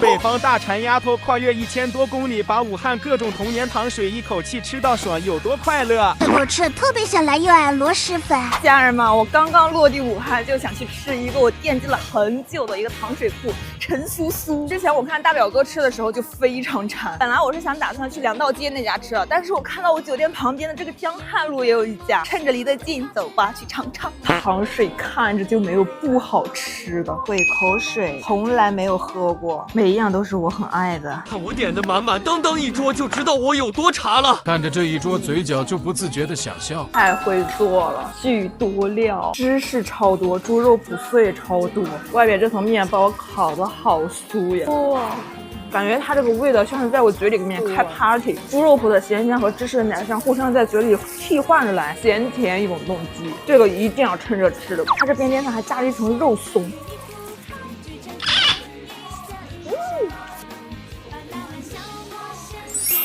北方大馋丫头跨越1000多公里，把武汉各种童年糖水一口气吃到爽，有多快乐？我吃了特别想来又爱螺蛳粉。家人们，我刚刚落地武汉，就想去吃一个我惦记了很久的一个糖水铺陈苏苏。之前我看大表哥吃的时候就非常馋，本来我是想打算去粮道街那家吃的，但是我看到我酒店旁边的这个江汉路也有一家，趁着离得近，走吧，去尝尝。糖水看着就没有不好吃的，胃口水从来没有喝过，每一样都是我很爱的。看我点的满满当当一桌，就知道我有多馋了。看着这一桌，嘴角就不自觉的想笑。太会做了，巨多料，芝士超多，猪肉脯碎超多，外边这层面包烤的好酥呀！哇，感觉它这个味道像是在我嘴里面开 party。猪肉脯的咸香和芝士的奶香互相在嘴里替换着来，咸甜永动机，这个一定要趁热吃的。它这边边上还加了一层肉松。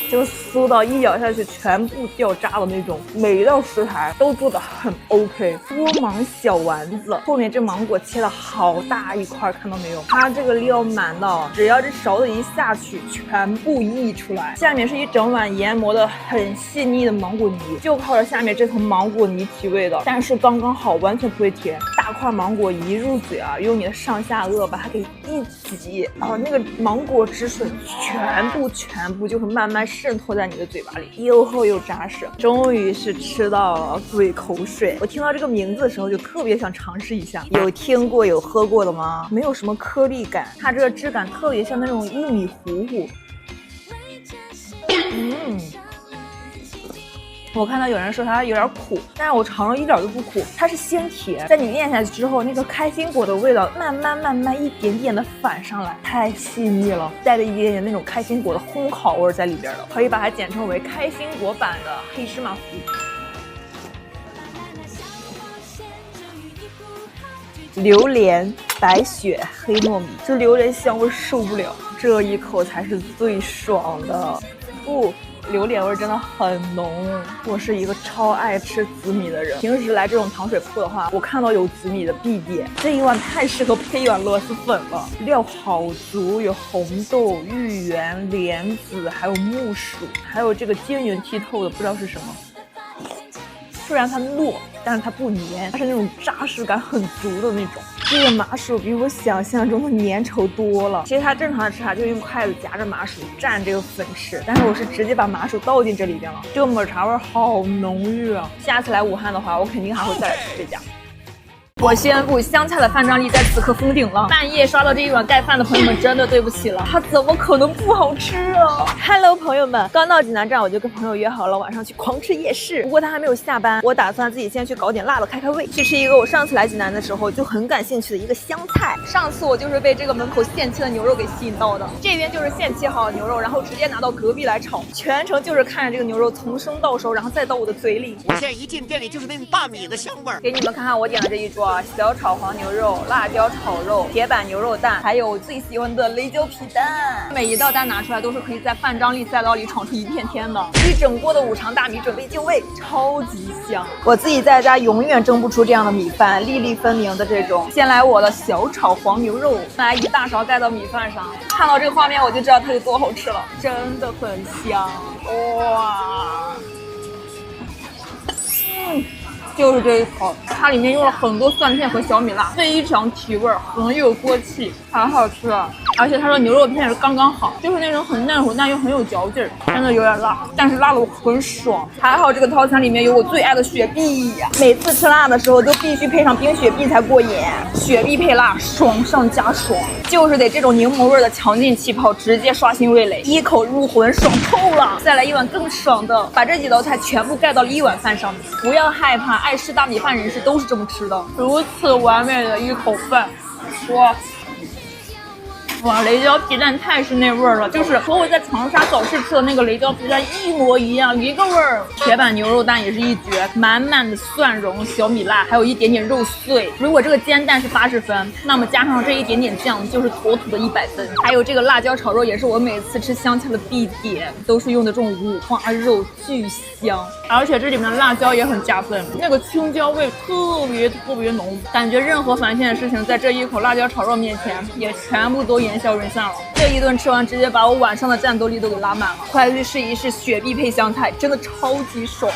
就酥到一咬下去全部掉渣的那种，每一道食材都做得很 OK。多芒小丸子，后面这芒果切了好大一块，看到没有？它这个料满到，只要这勺子一下去，全部溢出来。下面是一整碗研磨的很细腻的芒果泥，就靠着下面这层芒果泥提味的，但是刚刚好，完全不会甜。大块芒果一入嘴啊，用你的上下颚把它给一挤，然后那个芒果汁水全部就会慢慢渗透在你的嘴巴里，又厚又扎实。终于是吃到了嘴口水。我听到这个名字的时候就特别想尝试一下，有听过有喝过的吗？没有什么颗粒感，它这个质感特别像那种玉米糊糊。我看到有人说它有点苦，但是我尝了一点都不苦，它是鲜甜，在你咽下去之后，那个开心果的味道慢慢一点点的反上来，太细腻了，带着一点点那种开心果的烘烤味在里边的，可以把它简称为开心果版的黑芝麻糊。榴莲、白雪、黑糯米，这榴莲香味受不了，这一口才是最爽的。榴莲味真的很浓，我是一个超爱吃紫米的人。平时来这种糖水铺的话，我看到有紫米的必点。这一碗太适合配一碗螺蛳粉了，料好足，有红豆、芋圆、莲子，还有木薯，还有这个晶莹剔透的不知道是什么。虽然它糯，但是它不粘，它是那种扎实感很足的那种。这个麻薯比我想象中的粘稠多了。其实它正常的吃法就用筷子夹着麻薯蘸这个粉吃，但是我是直接把麻薯倒进这里边了。这个抹茶味好浓郁啊！下次来武汉的话，我肯定还会再来吃这家。我宣布，香菜的饭张力在此刻封顶了。半夜刷到这一碗盖饭的朋友们，真的对不起了，它怎么可能不好吃啊 ？Hello， 朋友们，刚到济南站，我就跟朋友约好了晚上去狂吃夜市。不过他还没有下班，我打算自己先去搞点辣的开开胃，去吃一个我上次来济南的时候就很感兴趣的一个湘菜。上次我就是被这个门口现切的牛肉给吸引到的，这边就是现切好的牛肉，然后直接拿到隔壁来炒，全程就是看着这个牛肉从生到熟，然后再到我的嘴里。我现在一进店里就是那种大米的香味儿。给你们看看我点的这一桌。小炒黄牛肉、辣椒炒肉、铁板牛肉蛋，还有我最喜欢的雷椒皮蛋。每一道蛋拿出来都是可以在饭张力赛道里闯出一片天的。一整锅的五常大米准备就位，超级香。我自己在家永远蒸不出这样的米饭，粒粒分明的这种。先来我的小炒黄牛肉，来一大勺盖到米饭上。看到这个画面我就知道它有多好吃了，真的很香哇！就是这一口，它里面用了很多蒜片和小米辣，非常提味，很有锅气，好好吃啊！而且它的牛肉片是刚刚好，就是那种很嫩但又很有嚼劲儿，真的有点辣，但是辣的我很爽。还好这个套餐里面有我最爱的雪碧呀，每次吃辣的时候都必须配上冰雪碧才过瘾，雪碧配辣，爽上加爽，就是得这种柠檬味的强劲气泡直接刷新味蕾，一口入魂，爽透了！再来一碗更爽的，把这几道菜全部盖到了一碗饭上面，不要害怕，爱吃大米饭人士都是这么吃的，如此完美的一口饭，哇，雷椒皮蛋太是那味儿了，就是和我在长沙早市吃的那个雷椒皮蛋一模一样，一个味儿。铁板牛肉蛋也是一绝，满满的蒜蓉、小米辣，还有一点点肉碎。如果这个煎蛋是80分，那么加上这一点点酱就是妥妥的100分。还有这个辣椒炒肉也是我每次吃湘菜的必点，都是用的这种五花肉，巨香。而且这里面的辣椒也很加分，那个青椒味特别浓，感觉任何烦心的事情在这一口辣椒炒肉面前也全部都烟年销润散了。这一顿吃完，直接把我晚上的战斗力都给拉满了。快去试一试雪碧配香菜，真的超级爽。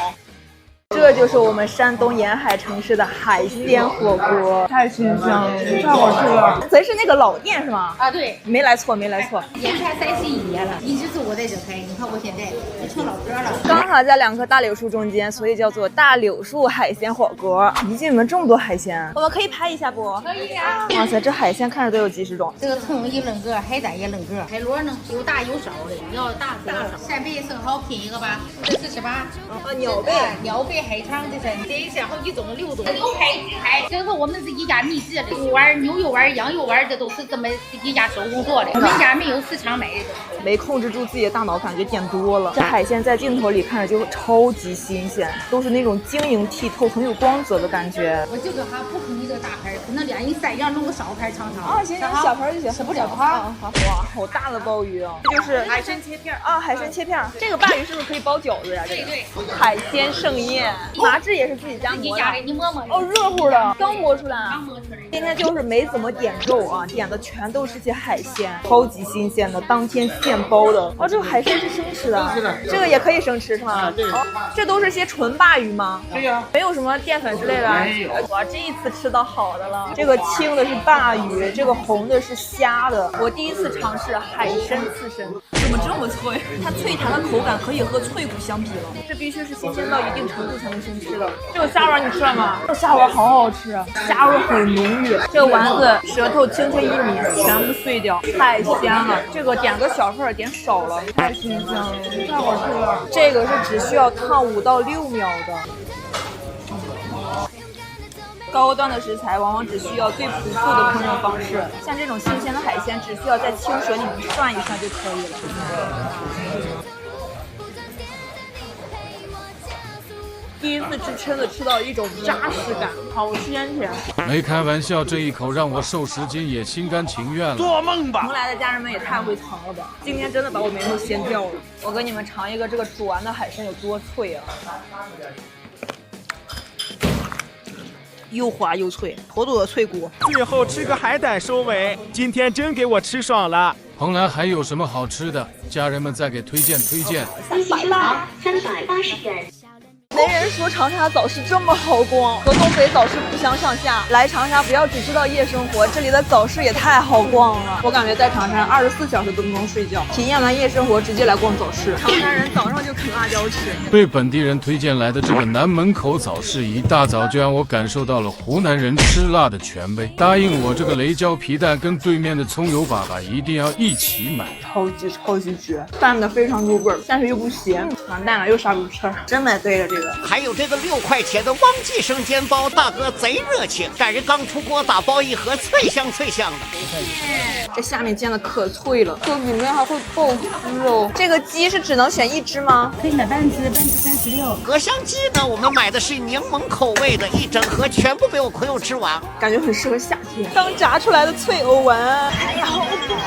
这就是我们山东沿海城市的海鲜火锅，太新鲜了，太好吃了。咱是那个老店是吗？啊，对，没来错，没来错。也才31年了，一直是我在这开。你看我现在也成老哥了。刚好在2棵大柳树中间，所以叫做大柳树海鲜火锅。一进门这么多海鲜，我们可以拍一下不？可以呀。哇塞，这海鲜看着都有几十种。这个葱一冷个，海胆也冷个，海螺呢有大有少的，要大的要少。扇贝生蚝拼一个吧，48。鸟贝，鸟贝海肠这是。这一些好几种6种，牛排、鸡排，这个我们是一家秘制的，猪丸、牛肉丸、羊肉丸，这都是这么一家手工做的。我们家没有市场买的东西。没控制住自己的大脑，感觉点多了。这海鲜在镜头里看着就超级新鲜，都是那种晶莹剔透、很有光泽的感觉。我这个还不可能这个大盘，可能2人3样弄个小盘尝尝。啊，行，小盘就行，吃不了它。好，哇，好大的鲍鱼啊！这就是海参切片啊，海参切片。这个鲅鱼是不是可以包饺子呀？对对，海鲜盛宴，麻汁也是自己家磨的。你摸摸。哦，热乎的，刚磨出来。刚磨出来。今天就是没怎么点肉啊，点的全都是些海鲜，超级新鲜的，当天现包的。哦，这个海参是生吃的，这个也可以生吃是吗？对。这都是些纯鲅鱼吗？对呀。没有什么淀粉之类的。没有。我这一次吃到好的了，这个青的是鲅鱼，这个红的是虾的。我第一次尝试海参刺身，怎么这么脆？它脆弹的口感可以和脆骨相比了。这必须是新鲜到一定程度才能生吃的。这个虾丸你吃了吗？这虾丸好好吃啊，虾味很浓郁。这个丸子舌头轻轻一抿，全部碎掉，太鲜了。这个点个小份儿，点少了，太新鲜了，太好吃了。这个是只需要烫5到6秒的。高端的食材往往只需要最朴素的烹饪方式，像这种新鲜的海鲜，只需要在清水里面涮一涮就可以了。第一次吃蛏子吃到一种扎实感，好鲜甜。没开玩笑，这一口让我瘦10斤也心甘情愿了。做梦吧！同来的家人们也太会藏了吧！今天真的把我眉头掀掉了。我给你们尝一个这个煮完的海参有多脆啊！又滑又脆，妥妥的脆骨。最后吃个海胆收尾，今天真给我吃爽了。蓬莱还有什么好吃的？家人们再给推荐推荐。380元。没人说长沙早市这么好逛，和东北早市不相上下。来长沙不要只知道夜生活，这里的早市也太好逛了。我感觉在长沙24小时都不能睡觉，体验完夜生活直接来逛早市。长沙人早上就啃辣椒吃。被本地人推荐来的这个南门口早市，一大早就让我感受到了湖南人吃辣的权威。答应我这个雷椒皮蛋跟对面的葱油粑粑一定要一起买。超级绝，拌的非常入味儿，但是又不咸。完蛋了，又啥不吃，真买对了这个。还有这个6块钱的汪记生煎包，大哥贼热情，感觉刚出锅打包一盒，脆香脆香的。这下面煎的可脆了，这里面还会爆汁哦。这个鸡是只能选1只吗？可以买半只36。荷香鸡呢，我们买的是柠檬口味的，一整盒全部被我朋友吃完，感觉很适合夏天。刚炸出来的脆藕丸，哎呀，好棒！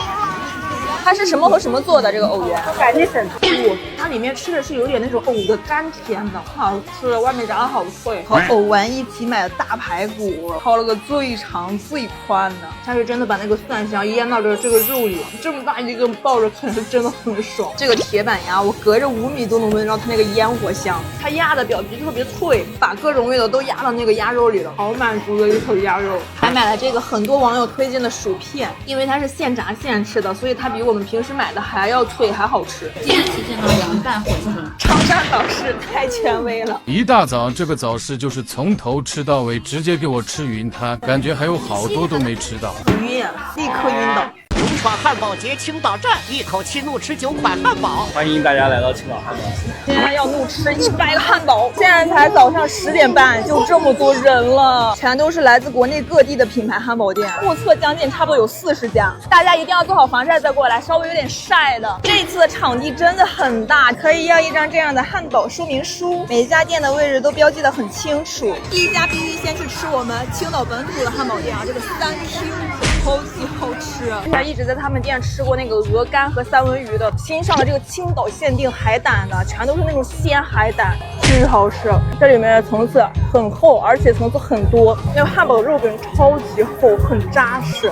它是什么和什么做的？这个藕圆？海蛎粉不，它里面吃的是有点那种藕的甘甜的，好吃，外面炸的好脆。和藕丸一起买的大排骨，烤了个最长最宽的，它是真的把那个蒜香腌到这个肉里，这么大一个抱着啃是真的很爽。这个铁板鸭，我隔着5米都能闻到它那个烟火香，它压的表皮特别脆，把各种味道都压到那个鸭肉里了，好满足的一口鸭肉。还买了这个很多网友推荐的薯片，因为它是现炸现吃的，所以它比我们平时买的还要脆还好吃。今天体现到凉拌火鸡。长沙早市太权威了，一大早这个早市就是从头吃到尾，直接给我吃云摊，感觉还有好多都没吃到。晕啊，立刻晕倒。9款汉堡节青岛站，一口气怒吃9款汉堡。欢迎大家来到青岛汉堡。今天要怒吃100个汉堡。现在才早上10点半，就这么多人了，全都是来自国内各地的品牌汉堡店，目测将近差不多有40家。大家一定要做好防晒再过来，稍微有点晒的。这次的场地真的很大，可以要一张这样的汉堡说明书，每家店的位置都标记得很清楚。第一家必须先去吃我们青岛本土的汉堡店啊，这个3Q。超级好吃，我一直在他们店吃过那个鹅肝和三文鱼的，新上了这个青岛限定海胆的，全都是那种鲜海胆，巨好吃。这里面的层次很厚，而且层次很多，那个汉堡的肉饼超级厚，很扎实。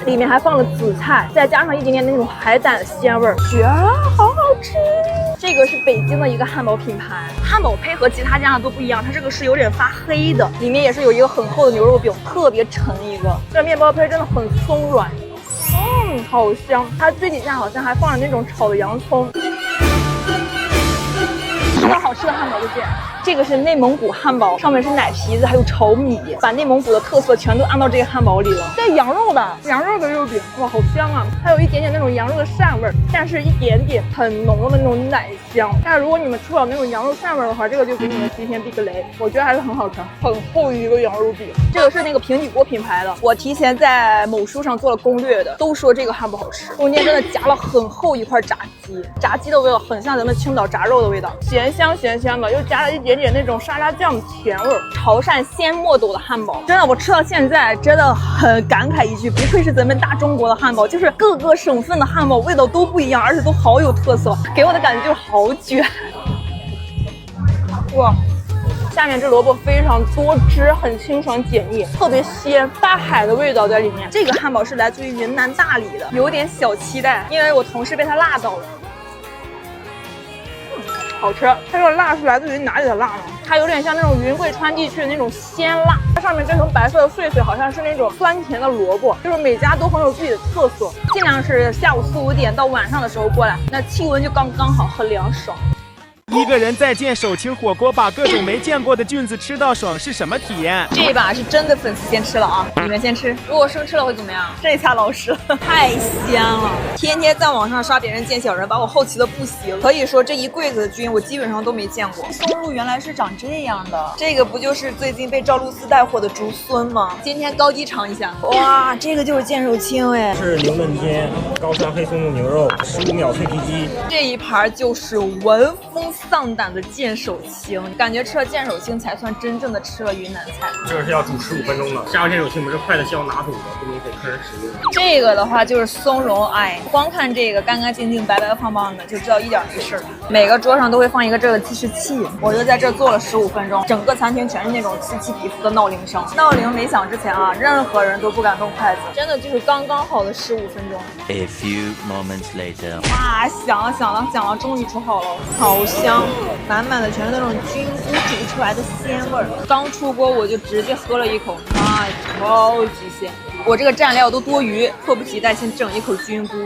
里面还放了紫菜，再加上一点点那种海胆的鲜味儿，绝了，好好吃。这个是北京的一个汉堡品牌，汉堡胚和其他家的都不一样，它这个是有点发黑的，里面也是有一个很厚的牛肉饼，特别沉一个。这面包胚真的很松软，好香。它最底下好像还放了那种炒的洋葱。说到好吃的汉堡就这样。这个是内蒙古汉堡，上面是奶皮子，还有炒米，把内蒙古的特色全都按到这个汉堡里了。这羊肉吧，羊肉的肉饼，哇，好香啊！还有一点点那种羊肉的膻味儿，但是一点点很浓的那种奶香。但如果你们吃不了那种羊肉膻味儿的话，这个就给你们提前避个雷，我觉得还是很好吃，很厚一个羊肉饼。这个是那个平底锅品牌的，我提前在某书上做了攻略的，都说这个汉堡好吃，中间真的夹了很厚一块炸鸡，炸鸡的味道很像咱们青岛炸肉的味道，咸香咸香的，又加了一点点那种沙拉酱的甜味儿。潮汕鲜墨斗的汉堡，真的我吃到现在真的很感慨一句，不愧是咱们大中国的汉堡，就是各个省份的汉堡味道都不一样，而且都好有特色，给我的感觉就是好卷。哇，下面这萝卜非常多汁，很清爽解腻，特别鲜，大海的味道在里面。这个汉堡是来自于云南大理的，有点小期待，因为我同事被它辣到了。好吃，它这个辣是来自于哪里的辣呢？它有点像那种云贵川地区的那种鲜辣，它上面这层白色的碎碎好像是那种酸甜的萝卜，就是每家都很有自己的特色。尽量是下午4、5点到晚上的时候过来，那气温就刚刚好，很凉爽。一个人在建手清火锅，把各种没见过的菌子吃到爽是什么体验？这一把是真的粉丝先吃了啊，你们先吃。如果生吃了会怎么样？这下老实了，太香了。天天在网上刷别人见小人，把我好奇的不行。可以说这一柜子的菌我基本上都没见过。松露原来是长这样的，这个不就是最近被赵露思带火的竹荪吗？今天高低尝一下。哇，这个就是见手青哎，是牛嫩煎、高山黑松露牛肉、15秒脆皮鸡。这一盘就是闻风丧胆的见手青，感觉吃了见手青才算真正的吃了云南菜。这个是要煮15分钟的，下个见手青不是快的需要拿走的，不能给客人食用。这个的话就是松茸，哎，光看这个干干净净、白白胖胖的，就知道一点没事。每个桌上都会放一个这个计时器，我就在这坐了15分钟，整个餐厅全是那种刺激皮肤的闹铃声。闹铃没响之前啊，任何人都不敢动筷子，真的就是刚刚好的15分钟。A few moments later， 哇，响了，终于煮好了，好香，满满的全是那种菌菇煮出来的鲜味儿。刚出锅我就直接喝了一口，妈呀，超级鲜！我这个蘸料都多余，迫不及待先整一口菌菇。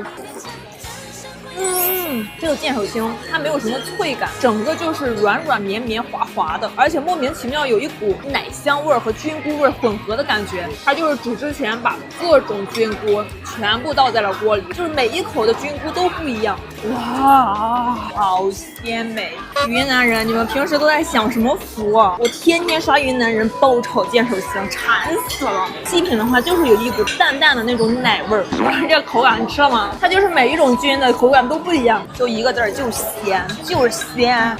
这个见手青它没有什么脆感，整个就是软软绵绵滑滑的，而且莫名其妙有一股奶香味和菌菇味混合的感觉。它就是煮之前把各种菌菇全部倒在了锅里，就是每一口的菌菇都不一样。哇，好鲜美！云南人，你们平时都在享什么福啊？我天天刷云南人爆炒见手青，馋死了。细品的话就是有一股淡淡的那种奶味儿，这个口感你吃了吗？它就是每一种菌的口感都不一样，就一个字儿，就是鲜，就是鲜。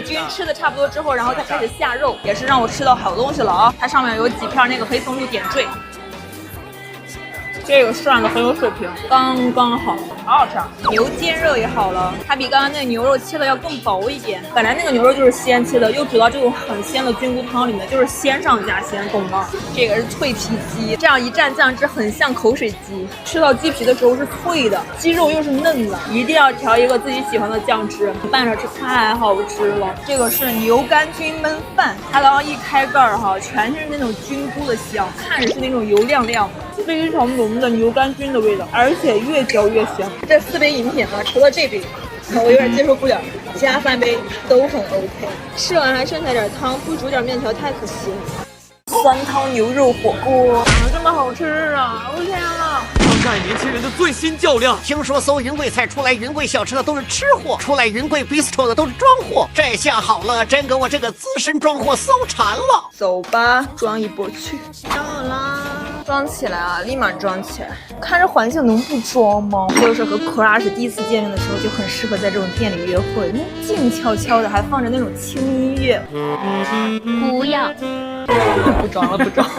菌吃的差不多之后，然后再开始下肉，也是让我吃到好东西了啊！它上面有几片那个黑松露点缀。这个涮的很有水平，刚刚好，好好吃。牛肩肉也好了，它比刚刚那个牛肉切的要更薄一点。本来那个牛肉就是鲜切的，又煮到这种很鲜的菌菇汤里面，就是鲜上加鲜，懂吗？这个是脆皮鸡，这样一蘸酱汁很像口水鸡。吃到鸡皮的时候是脆的，鸡肉又是嫩的，一定要调一个自己喜欢的酱汁，拌着吃太好吃了。这个是牛肝菌焖饭，它刚刚一开盖儿哈，全是那种菌菇的香，看着是那种油亮亮的，非常浓的牛肝菌的味道，而且越嚼越香。这4杯饮品呢，除了这杯我有点接受不了，其他3杯都很 OK。吃完还剩下点汤，不煮点面条太可惜了。酸汤牛肉火锅，怎么这么好吃啊！我天啊！当代年轻人的最新较量。听说搜云贵菜出来云贵小吃的都是吃货，出来云贵 bistro 的都是装货。这下好了，真给我这个资深装货搜馋了。走吧，装一波去。装好啦，装起来啊，立马装起来。看这环境能不装吗？或者是和 Crush 第一次见面的时候，就很适合在这种店里约会，静悄悄的，还放着那种轻音乐。不要，不装了，不装了。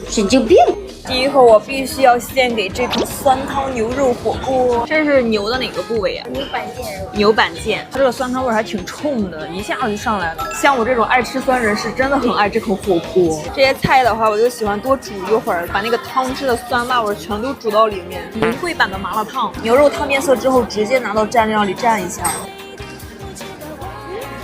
神经病。第一口我必须要献给这口酸汤牛肉火锅。这是牛的哪个部位呀？牛板腱肉。牛板腱，它这个酸汤味还挺冲的，一下子就上来了。像我这种爱吃酸人士，真的很爱这口火锅。这些菜的话，我就喜欢多煮一会儿，把那个汤汁的酸辣味全都煮到里面。云贵版的麻辣烫，牛肉烫变色之后，直接拿到蘸料里蘸一下。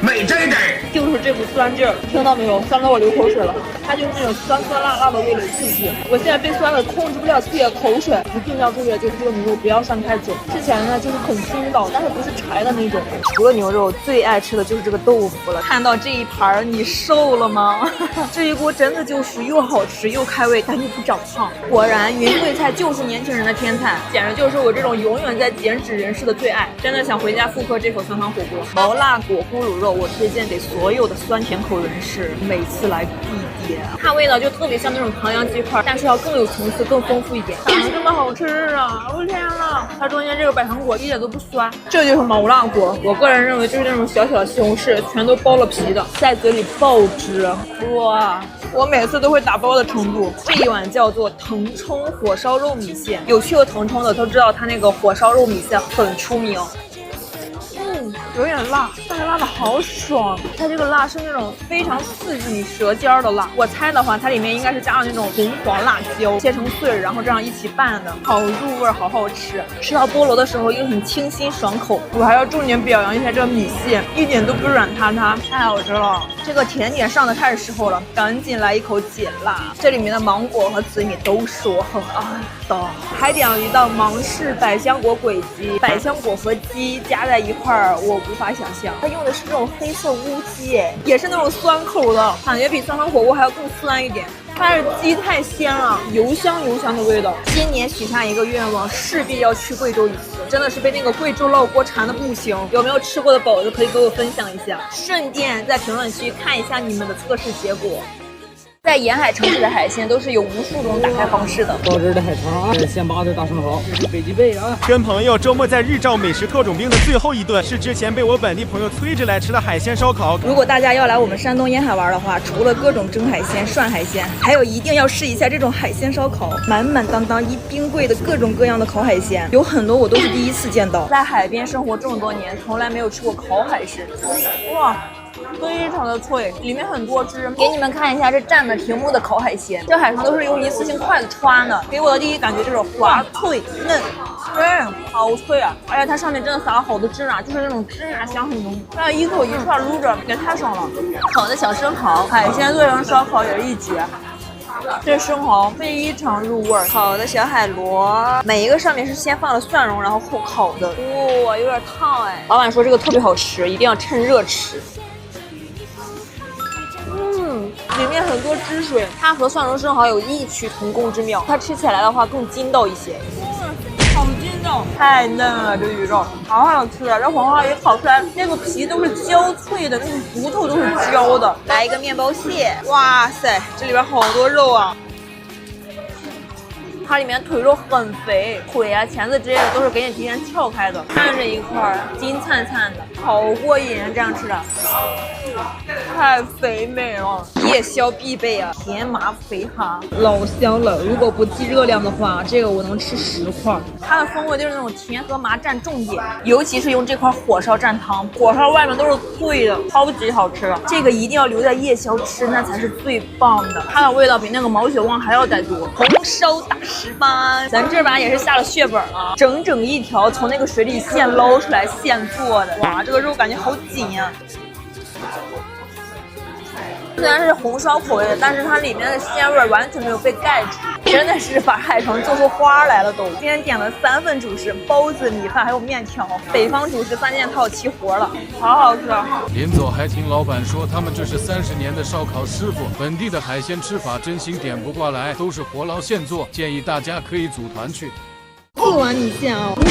美这得就是这股酸劲儿，听到没有？酸到我流口水了。它就是那种酸酸辣辣的味蕾刺激。我现在被酸的控制不了自己的口水。一定要注意的就是这个牛肉不要涮太久，吃起来呢就是很筋道，但是不是柴的那种。除了牛肉，最爱吃的就是这个豆腐了。看到这一盘，你瘦了吗？这一锅真的就是又好吃又开胃，但又不长胖。果然，云贵菜就是年轻人的天菜，简直就是我这种永远在减脂人士的最爱。真的想回家复刻这口酸汤火锅，毛辣果咕噜肉。我推荐给所有的酸甜口人士，每次来必点。它味道就特别像那种唐扬鸡块，但是要更有层次、更丰富一点。咋能这么好吃啊！我天呐，它中间这个百香果一点都不酸，这就是毛辣锅。我个人认为就是那种小小的西红柿，全都剥了皮的，在嘴里爆汁。哇！我每次都会打包的程度。这一碗叫做腾冲火烧肉米线，有去过腾冲的都知道它那个火烧肉米线很出名。有点辣，但是辣的好爽。它这个辣是那种非常刺激你舌尖的辣。我猜的话，它里面应该是加了那种红黄辣椒，切成碎，然后这样一起拌的，好入味，好好吃。吃到菠萝的时候又很清新爽口。我还要重点表扬一下这个米线，一点都不软塌塌，太好吃了。这个甜点上的太时候了，赶紧来一口解辣。这里面的芒果和紫米都是我很爱的。还点了一道芒市百香果簋鸡，百香果和鸡加在一块儿，我无法想象。它用的是这种黑色乌鸡，也是那种酸口的，感觉比酸汤火锅还要更酸一点。但是鸡太鲜了，油香油香的味道。今年许下一个愿望，势必要去贵州一次，真的是被那个贵州烙锅馋的不行。有没有吃过的宝子可以给我分享一下，顺便在评论区看一下你们的测试结果。在沿海城市的海鲜都是有无数种打开方式的。高汁的海肠，这是现扒的大生蚝，这是北极贝啊。跟朋友周末在日照美食特种兵的最后一顿，是之前被我本地朋友催着来吃的海鲜烧烤。如果大家要来我们山东沿海玩的话，除了各种蒸海鲜、涮海鲜，还有一定要试一下这种海鲜烧烤，满满当当一冰柜的各种各样的烤海鲜，有很多我都是第一次见到。在海边生活这么多年，从来没有吃过烤海参。哇！非常的脆，里面很多汁。给你们看一下这占了屏幕的烤海鲜，这海肠都是用一次性筷子穿的，给我的第一感觉就是滑脆嫩，好脆啊！而且它上面真的撒了好多芝麻，就是那种芝麻香很浓。那一口一串撸着也太爽了。烤的小生蚝，海鲜做成烧烤也是一绝。这生蚝非常入味，烤的小海螺，每一个上面是先放了蒜蓉，然后后烤的。哇，有点烫哎。老板说这个特别好吃，一定要趁热吃。里面很多汁水，它和蒜蓉生蚝有异曲同工之妙，它吃起来的话更筋道一些。好筋道，太嫩了，这鱼肉好好吃啊！这黄花鱼烤出来，那个皮都是焦脆的，那种骨头都是焦的。来一个面包蟹，哇塞，这里边好多肉啊！它里面腿肉很肥，腿啊、钳子之类的都是给你提前撬开的，看着一块金灿灿的，好过瘾，这样吃的。太肥美了，夜宵必备啊！甜麻肥蛤老香了，如果不计热量的话，这个我能吃10块。它的风味就是那种甜和麻占重点，尤其是用这块火烧蘸汤，火烧外面都是脆的，超级好吃。这个一定要留在夜宵吃，那才是最棒的。它的味道比那个毛血旺还要再多。红烧大石斑，咱这把也是下了血本了，整整一条从那个水里现捞出来现做的。哇，这个肉感觉好紧呀！虽然是红烧口味的，但是它里面的鲜味完全没有被盖住，真的是把海肠做出花来了都。今天点了3份主食，包子、米饭还有面条，北方主食3件套齐活了，好好吃。临走还听老板说，他们这是30年的烧烤师傅，本地的海鲜吃法真心点不过来，都是活捞现做，建议大家可以组团去。4碗米线啊，512，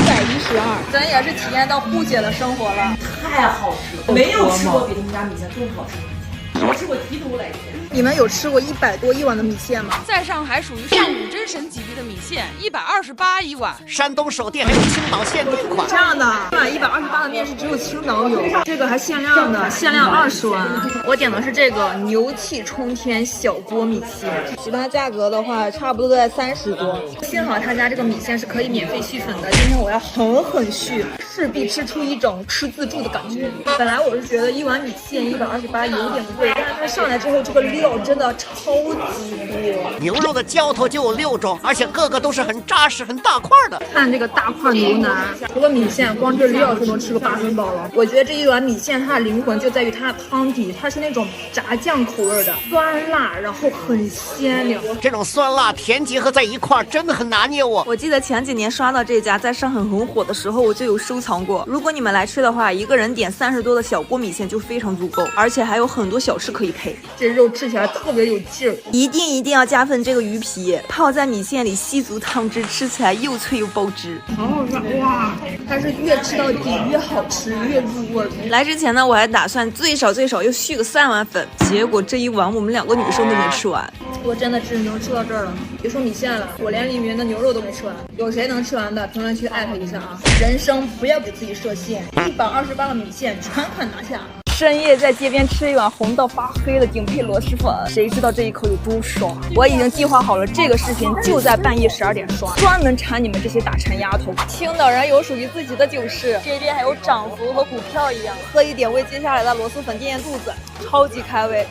咱也是体验到沪姐的生活了，太好吃了，没有吃过比他们家米线更好吃的米线，我吃过提督来着。你们有吃过100多一碗的米线吗？在上海属于上古真神级别的米线，128一碗。山东首店还有青岛限定款。这样的，这碗128的面是只有青岛有，这个还限量的，限量20碗。我点的是这个牛气冲天小锅米线，其他价格的话差不多都在30多。幸好他家这个米线是可以免费续粉的，今天我要狠狠续，势必吃出一种吃自助的感觉。本来我是觉得一碗米线128有点贵，但是它上来之后这个料真的超级多。牛肉的浇头就有6种，而且个个都是很扎实、很大块的。看这个大块牛腩，除了米线，光这料就能吃个8分饱了。我觉得这一碗米线它的灵魂就在于它的汤底，它是那种炸酱口味的，酸辣，然后很鲜亮。这种酸辣甜结合在一块儿，真的很拿捏我。我记得前几年刷到这家在上海很火的时候，我就有收藏过。如果你们来吃的话，一个人点30多的小锅米线就非常足够，而且还有很多小吃可以配。这肉吃起来特别有劲儿，一定要加份这个鱼皮，泡在米线里吸足汤汁，吃起来又脆又爆汁，好好吃哇！它是越吃到底越好吃，越入味。来之前呢，我还打算最少又续个3碗粉，结果这一碗我们2个女生都没吃完。我真的只能吃到这儿了，别说米线了，我连里面的牛肉都没吃完。有谁能吃完的，评论区艾特一下啊！人生不要给自己设限，128的米线全款拿下。深夜在街边吃一碗红到发黑的顶配螺蛳粉，谁知道这一口有多爽？我已经计划好了，这个视频就在半夜12点刷，专门馋你们这些打馋丫头。青岛人有属于自己的囧事，这边还有涨幅和股票一样，喝一点为接下来的螺蛳粉垫垫肚子，超级开胃。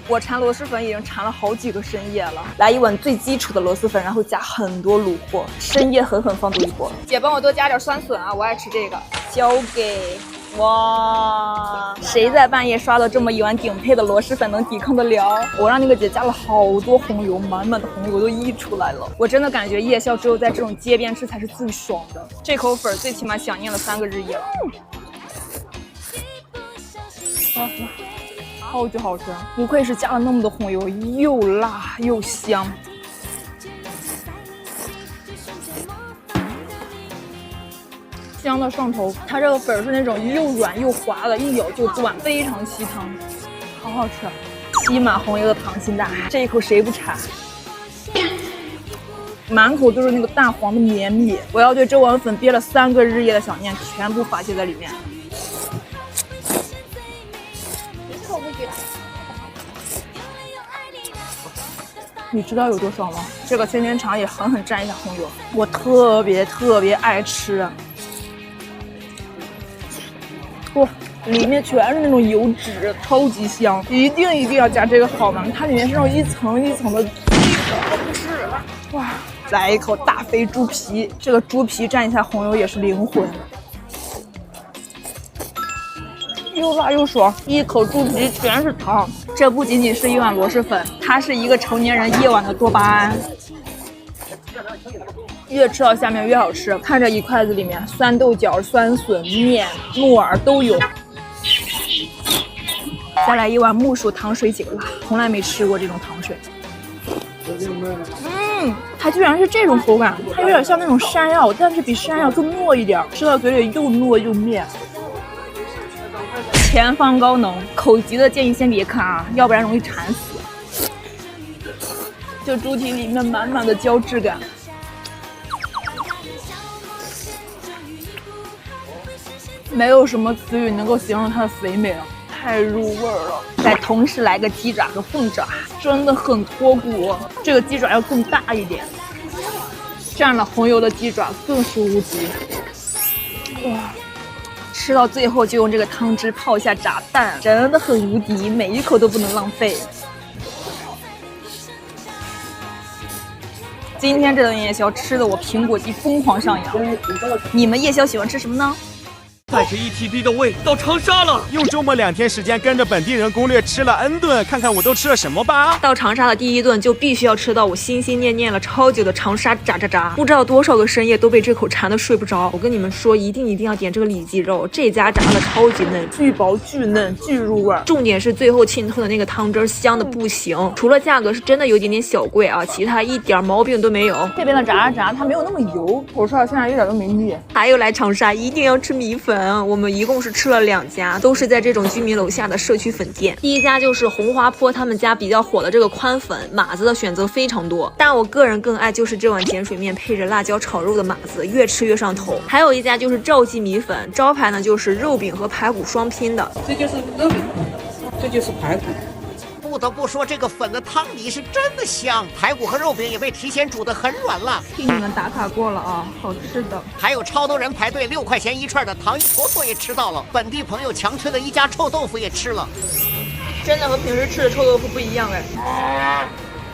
我馋螺蛳粉已经馋了好几个深夜了。来一碗最基础的螺蛳粉，然后加很多卤货，深夜狠狠放毒一波。姐帮我多加点酸笋啊，我爱吃这个。交给哇，谁在半夜刷到这么一碗顶配的螺蛳粉能抵抗得了？我让那个姐加了好多红油，满满的红油都溢出来了。我真的感觉夜宵只有在这种街边吃才是最爽的。这口粉最起码想念了3个日夜了。超级好吃，不愧是加了那么多红油，又辣又香。香到上头，它这个粉是那种又软又滑的，一咬就断，非常吸汤，好好吃。吸满红油的溏心蛋，这一口谁不馋？满口都是那个蛋黄的绵密，我要对这碗粉憋了3个日夜的想念全部发泄在里面。你知道有多爽吗？这个圈圈肠也狠狠蘸一下红油，我特别爱吃。哇，里面全是那种油脂，超级香，一定要加这个好吗？它里面是那种一层一层的油脂。哇，来一口大肥猪皮，这个猪皮蘸一下红油也是灵魂。又辣又爽，一口猪皮全是汤。这不仅仅是一碗螺蛳粉，它是一个成年人夜晚的多巴胺。越吃到下面越好吃，看这一筷子里面酸豆角、酸笋、面、木耳都有。再来一碗木薯糖水井辣，从来没吃过这种糖水。它居然是这种口感，它有点像那种山药，但是比山药更糯一点，吃到嘴里又糯又面。前方高能，口急的建议先别看啊，要不然容易馋死。这猪蹄里面满满的胶质感，没有什么词语能够形容它的肥美了，太入味了。再同时来个鸡爪和凤爪，真的很脱骨。这个鸡爪要更大一点，蘸了红油的鸡爪更是无敌。哇！吃到最后就用这个汤汁泡一下炸蛋，真的很无敌，每一口都不能浪费。今天这顿夜宵吃的我苹果肌疯狂上扬，你们夜宵喜欢吃什么呢？带着1TB 的胃到长沙了，用周末2天时间跟着本地人攻略吃了 N 顿，看看我都吃了什么吧。到长沙的第一顿就必须要吃到我心心念念了超久的长沙炸，不知道多少个深夜都被这口馋的睡不着。我跟你们说，一定要点这个里脊肉，这家炸的超级嫩，巨薄巨嫩巨入味，重点是最后浸透的那个汤汁香的不行。除了价格是真的有点小贵啊，其他一点毛病都没有。这边的炸它没有那么油，我吃到现在一点都没腻。还有来长沙一定要吃米粉。人，我们一共是吃了2家，都是在这种居民楼下的社区粉店。第一家就是红花坡他们家比较火的这个宽粉，码子的选择非常多，但我个人更爱就是这碗碱水面配着辣椒炒肉的码子，越吃越上头。还有一家就是赵记米粉，招牌呢就是肉饼和排骨双拼的，这就是肉饼，这就是排骨。不得不说，这个粉的汤底是真的香，排骨和肉饼也被提前煮得很软了。替你们打卡过了啊，好吃的。还有超多人排队6块钱一串的糖衣坨坨也吃到了，本地朋友强推的一家臭豆腐也吃了，真的和平时吃的臭豆腐不一样哎。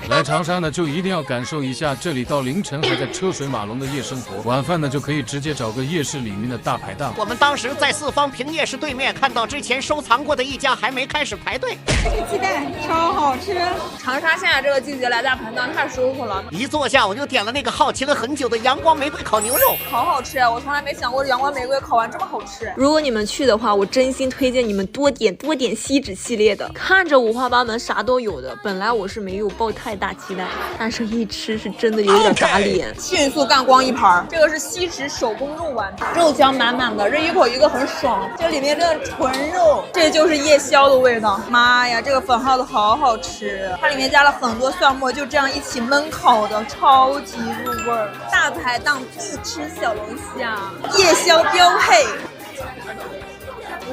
来长沙呢，就一定要感受一下这里到凌晨还在车水马龙的夜生活。晚饭呢，就可以直接找个夜市里面的大排档。我们当时在四方坪夜市对面看到之前收藏过的一家还没开始排队。这个鸡蛋超好吃。长沙现在这个季节来大排档太舒服了。一坐下我就点了那个好奇了很久的阳光玫瑰烤牛肉，好好吃啊！我从来没想过阳光玫瑰烤完这么好吃。如果你们去的话，我真心推荐你们多点锡纸系列的，看着五花八门，啥都有的。本来我是没有抱太大期待，但是一吃是真的有点打脸，迅速干光一盘。这个是锡纸手工肉丸，肉香满满的，这一口一个很爽。这里面真的纯肉，这就是夜宵的味道。妈呀，这个粉耗子好好吃，它里面加了很多蒜末，就这样一起焖烤的，超级入味儿。大排档必吃小龙虾，夜宵标配。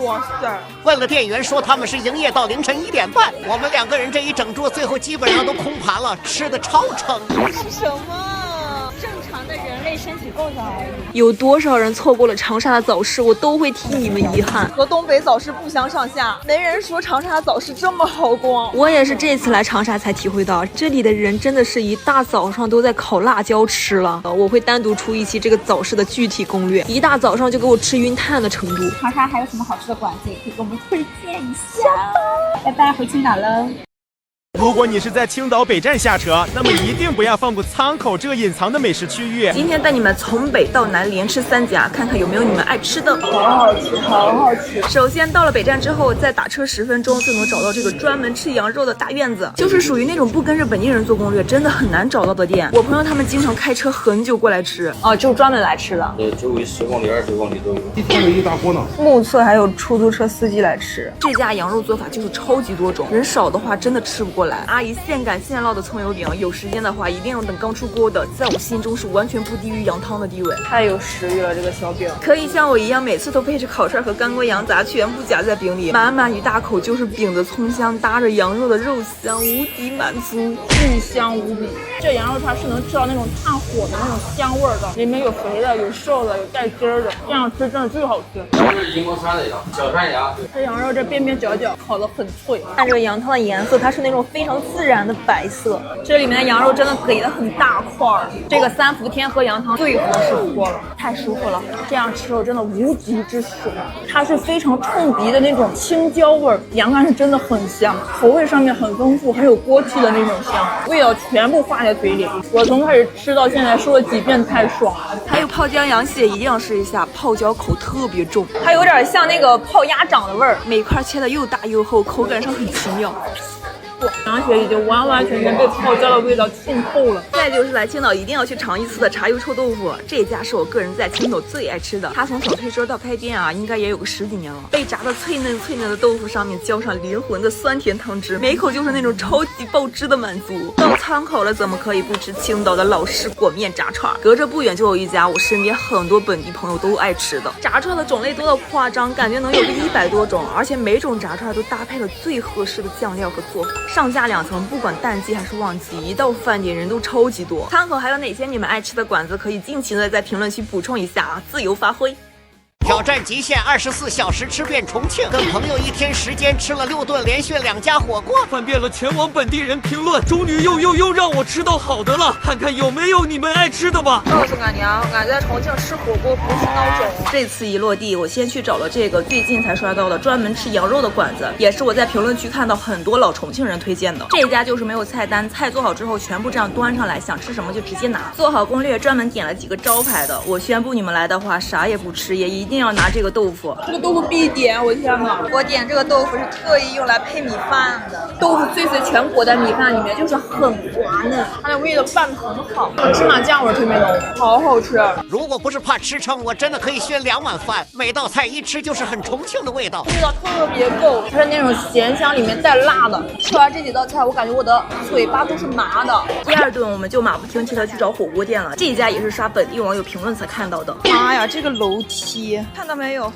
哇塞！问了店员说他们是营业到凌晨1点半，我们2个人这一整桌最后基本上都空盘了，吃的超撑。是什么？正常的人类身体构造而已。有多少人错过了长沙的早市，我都会替你们遗憾。和东北早市不相上下，没人说长沙的早市这么好逛。我也是这次来长沙才体会到，这里的人真的是一大早上都在烤辣椒吃了。我会单独出一期这个早市的具体攻略，一大早上就给我吃晕碳的程度。长沙还有什么好吃的馆子，也可以给我们推荐一下。拜拜，回青岛喽。如果你是在青岛北站下车，那么一定不要放过仓口这个隐藏的美食区域。今天带你们从北到南连吃3家，看看有没有你们爱吃的。好好吃，好好吃。首先到了北站之后，再打车10分钟就能找到这个专门吃羊肉的大院子，就是属于那种不跟着本地人做攻略真的很难找到的店。我朋友他们经常开车很久过来吃，哦，就专门来吃的。周围10公里、20公里都有，一天有一大锅呢。目测还有出租车司机来吃。这家羊肉做法就是超级多种，人少的话真的吃不过来。阿姨现擀现烙的葱油饼，有时间的话一定要等刚出锅的，在我心中是完全不低于羊汤的地位。太有食欲了，这个小饼可以像我一样，每次都配着烤串和干锅羊杂全部夹在饼里，满满一大口就是饼的葱香搭着羊肉的肉香，无敌满足，巨香无比。这羊肉串是能吃到那种炭火的那种香味的，里面有肥的，有瘦的，有带筋儿的，这样吃真的最好吃。这是银光山的羊，小山羊。这羊肉这边边角角烤得很脆，看这个羊汤的颜色，它是那种非常自然的白色。这里面的羊肉真的给的很大块儿，这个3伏天喝羊汤最合适不过了，太舒服了。这样吃肉真的无极之爽，它是非常冲鼻的那种青椒味儿，羊肝是真的很香，口味上面很丰富，很有锅气的那种香，味道全部化在嘴里。我从开始吃到现在说了几遍太爽了。还有泡姜羊血一定要试一下，泡椒口特别重，它有点像那个泡鸭掌的味儿，每块切的又大又厚，口感上很奇妙。羊血已经完完全全被泡椒的味道浸透了。再就是来青岛一定要去尝一次的茶油臭豆腐，这家是我个人在青岛最爱吃的。它从小推车到开店啊，应该也有个10几年了。被炸的脆嫩的豆腐上面浇上灵魂的酸甜汤汁，每口就是那种超级爆汁的满足。到仓口了，怎么可以不吃青岛的老式裹面炸串？隔着不远就有一家我身边很多本地朋友都爱吃的炸串的种类多到夸张，感觉能有个100多种，而且每种炸串都搭配了最合适的酱料和做法。上下2层，不管淡季还是旺季，一到饭点人都超级多。仓口还有哪些你们爱吃的馆子，可以尽情的在评论区补充一下啊，自由发挥。挑战极限24小时吃遍重庆，跟朋友1天时间吃了6顿，连续2家火锅，翻遍了全网本地人评论，终于又让我吃到好的了，看看有没有你们爱吃的吧。告诉俺娘，俺在重庆吃火锅不是孬种。这次一落地，我先去找了这个最近才刷到的专门吃羊肉的馆子，也是我在评论区看到很多老重庆人推荐的。这家就是没有菜单，菜做好之后全部这样端上来，想吃什么就直接拿。做好攻略，专门点了几个招牌的。我宣布你们来的话，啥也不吃，也一定定要拿这个豆腐。这个豆腐必点，我天哪！我点这个豆腐是特意用来配米饭的，豆腐碎碎全裹在米饭里面，就是很滑嫩，它的味道拌得很好，芝麻酱味特别浓，好好吃。如果不是怕吃撑，我真的可以炫2碗饭，每道菜一吃就是很重庆的味道，味道特别够，它是那种咸香里面带辣的。吃完这几道菜，我感觉我的嘴巴都是麻的。第二顿我们就马不停蹄的去找火锅店了，这家也是刷本地网友评论才看到的。妈呀，这个楼梯看到没有？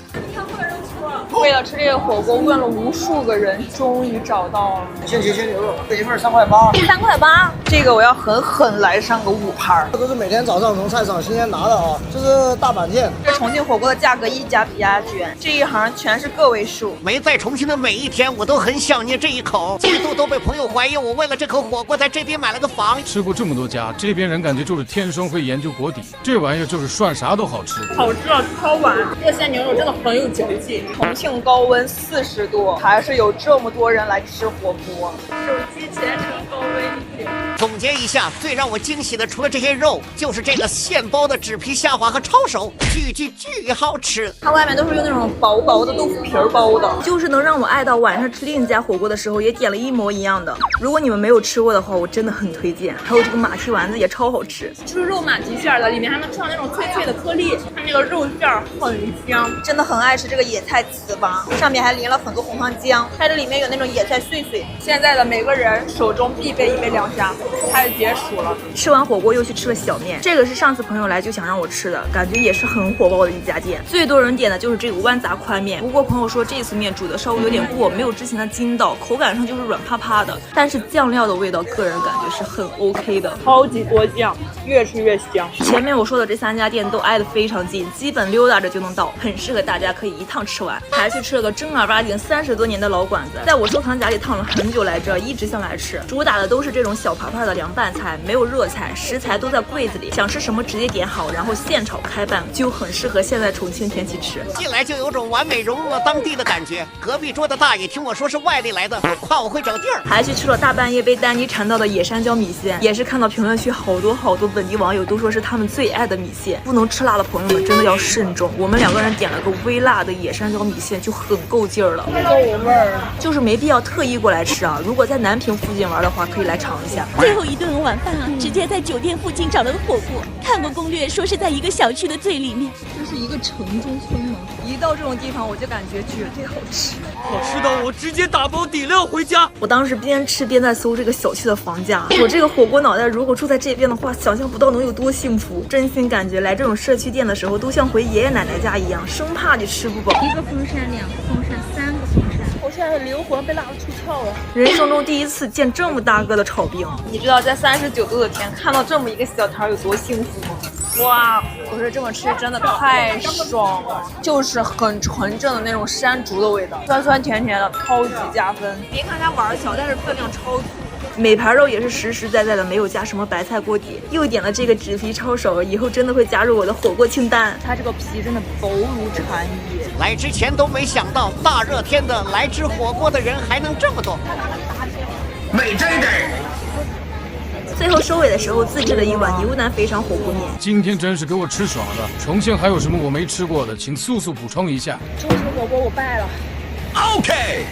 为了吃这个火锅，问了无数个人，终于找到了。鲜鸡鲜牛肉，这一份3块8。3块8，这个我要狠狠来上个5盘。这都是每天早上从菜场新鲜拿的啊，这是大板腱。这重庆火锅的价格一家比一家卷，这一行全是个位数。没在重庆的每一天，我都很想念这一口，几度都被朋友怀疑我为了这口火锅在这边买了个房。吃过这么多家，这边人感觉就是天生会研究锅底，这玩意儿就是涮啥都好吃。好吃啊，超软。这鲜牛肉真的很有嚼劲。重庆高温40度，还是有这么多人来吃火锅。手机全程高温预警。总结一下，最让我惊喜的除了这些肉，就是这个现包的纸皮虾滑和抄手，巨好吃。它外面都是用那种薄薄的豆腐皮包的，就是能让我爱到晚上吃另一家火锅的时候也点了一模一样的。如果你们没有吃过的话，我真的很推荐。还有这个马蹄丸子也超好吃，就是肉马蹄馅的，里面还能吃到那种脆脆的颗粒，它那个肉馅很香，真的很爱吃这个野菜糍粑，上面还淋了很多红糖浆，它这里面有那种野菜碎碎。现在的每个人手中必备1杯凉虾，开始解暑了。吃完火锅又去吃了小面，这个是上次朋友来就想让我吃的，感觉也是很火爆的一家店。最多人点的就是这个豌杂宽面，不过朋友说这次面煮的稍微有点过，没有之前的筋道，口感上就是软趴趴的，但是酱料的味道个人感觉是很 OK 的，超级多酱，越吃越香。前面我说的这3家店都挨得非常近，基本溜达着就能到，很适合大家可以一趟吃完。还去吃了个正儿八经30多年的老馆子，在我收藏夹里烫了很久来着，一直想来吃。主打的都是这种小盘盘的凉拌菜，没有热菜，食材都在柜子里，想吃什么直接点好，然后现炒开拌，就很适合现在重庆天气吃。进来就有种完美融入了当地的感觉。隔壁桌的大爷听我说是外地来的，夸我会找地儿。还去吃了大半夜被丹妮馋到的野山椒米线，也是看到评论区好多本地网友都说是他们最爱的米线。不能吃辣的朋友们真的要慎重，我们2个人点了个微辣的野山椒米线就很够劲儿了，够味儿，就是没必要特意过来吃啊。如果在南平附近玩的话，可以来尝一下。最后一顿晚饭啊，直接在酒店附近找了个火锅，看过攻略说是在一个小区的最里面。这是一个城中村吗？一到这种地方我就感觉绝对好吃，好吃到我直接打包底料回家。我当时边吃边在搜这个小区的房价，我这个火锅脑袋如果住在这边的话，想象不到能有多幸福。真心感觉来这种社区店的时候，都像回爷爷奶奶家一样，生怕你吃不饱。1个风扇、2个风扇、3个风扇，我现在灵魂被拉得出窍了。人生中第一次见这么大个的炒冰，你知道在39度的天看到这么一个小摊有多幸福吗？哇，我说这么吃真的太爽了，就是很纯正的那种山竹的味道，酸酸甜甜的，超级加分。别看它碗小，但是分量超足。每盘肉也是实实在在的，没有加什么白菜锅底。又点了这个纸皮抄手，以后真的会加入我的火锅清单。它这个皮真的薄如蝉翼。来之前都没想到，大热天的来吃火锅的人还能这么多。美这一点。最后收尾的时候，自制了一碗牛腩肥肠火锅面。今天真是给我吃爽了！重庆还有什么我没吃过的，请速速补充一下。重庆火锅我败了。OK。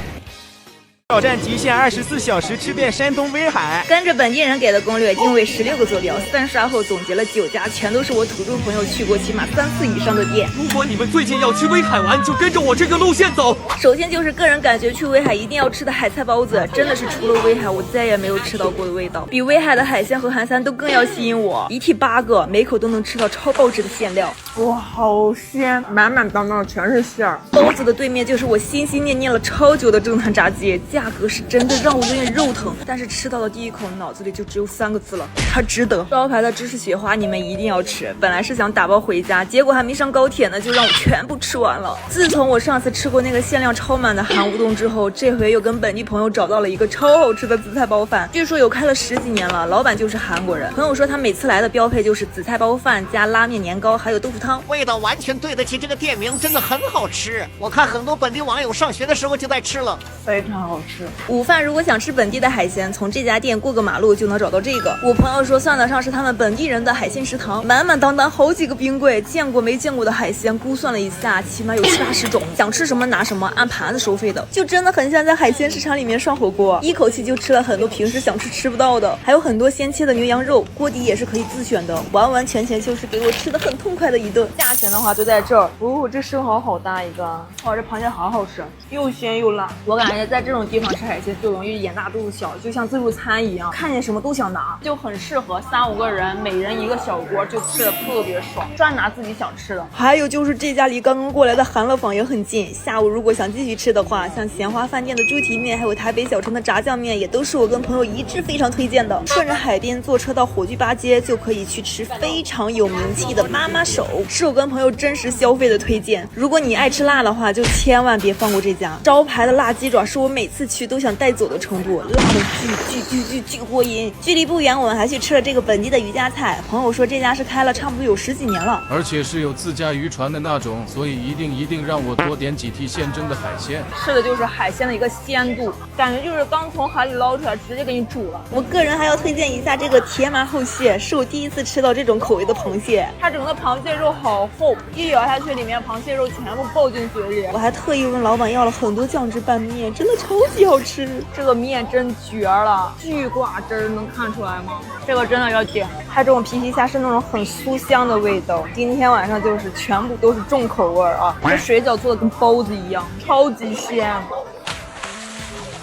挑战极限24小时吃遍山东威海。跟着本地人给的攻略，定位16个坐标，3刷后总结了9家，全都是我土著朋友去过起码3次以上的店。如果你们最近要去威海玩，就跟着我这个路线走。首先就是个人感觉去威海一定要吃的海菜包子，真的是除了威海我再也没有吃到过的味道，比威海的海鲜和韩餐都更要吸引我。一屉8个，每口都能吃到超爆汁的馅料，哇，好鲜，满满当当的全是馅儿。包子的对面就是我心心念念了超久的正坛炸鸡，价格是真的让我有点肉疼，但是吃到的第一口脑子里就只有3个字了，它值得。招牌的芝士雪花你们一定要吃，本来是想打包回家，结果还没上高铁呢，就让我全部吃完了。自从我上次吃过那个限量超满的韩乌冬之后，这回又跟本地朋友找到了一个超好吃的紫菜包饭，据说有开了10几年了，老板就是韩国人。朋友说他每次来的标配就是紫菜包饭加拉面年糕还有豆腐汤，味道完全对得起这个店名，真的很好吃。我看很多本地网友上学的时候就在吃了，非常好吃。午饭如果想吃本地的海鲜，从这家店过个马路就能找到这个。我朋友说算得上是他们本地人的海鲜食堂，满满当当好几个冰柜，见过没见过的海鲜，估算了一下，起码有70-80种，想吃什么拿什么，按盘子收费的，就真的很像在海鲜市场里面涮火锅，一口气就吃了很多平时想吃不到的，还有很多鲜切的牛羊肉，锅底也是可以自选的，完完全全就是给我吃的很痛快的一顿。价钱的话就在这儿。哦，这生蚝好大一个，哇，这螃蟹好好吃，又鲜又辣。我感觉在这种地方吃海鲜就容易眼大肚子小，就像自助餐一样，看见什么都想拿，就很适合3-5个人，每人一个小锅，就吃的特别爽，专拿自己想吃的。还有就是这家离刚刚过来的韩乐坊也很近，下午如果想继续吃的话，像咸花饭店的猪蹄面，还有台北小城的炸酱面，也都是我跟朋友一致非常推荐的。顺着海边坐车到火炬八街，就可以去吃非常有名气的妈妈手，是我跟朋友真实消费的推荐。如果你爱吃辣的话，就千万别放过这家招牌的辣鸡爪，是我每次去都想带走的程度，辣的巨过瘾。距离不远，我们还去吃了这个本地的渔家菜，朋友说这家是开了差不多有10几年了，而且是有自家渔船的那种，所以一定让我多点几屉现蒸的海鲜。吃的就是海鲜的一个鲜度，感觉就是刚从海里捞出来，直接给你煮了。我个人还要推荐一下这个铁马后蟹，是我第一次吃到这种口味的螃蟹，它整个螃蟹肉好厚，一咬下去里面螃蟹肉全部爆进嘴里。我还特意问老板要了很多酱汁拌面，真的超级好吃。这个面真绝了，巨挂汁儿，能看出来吗？这个真的要点。它这种皮皮虾是那种很酥香的味道，今天晚上就是全部都是重口味啊！这水饺做的跟包子一样，超级鲜。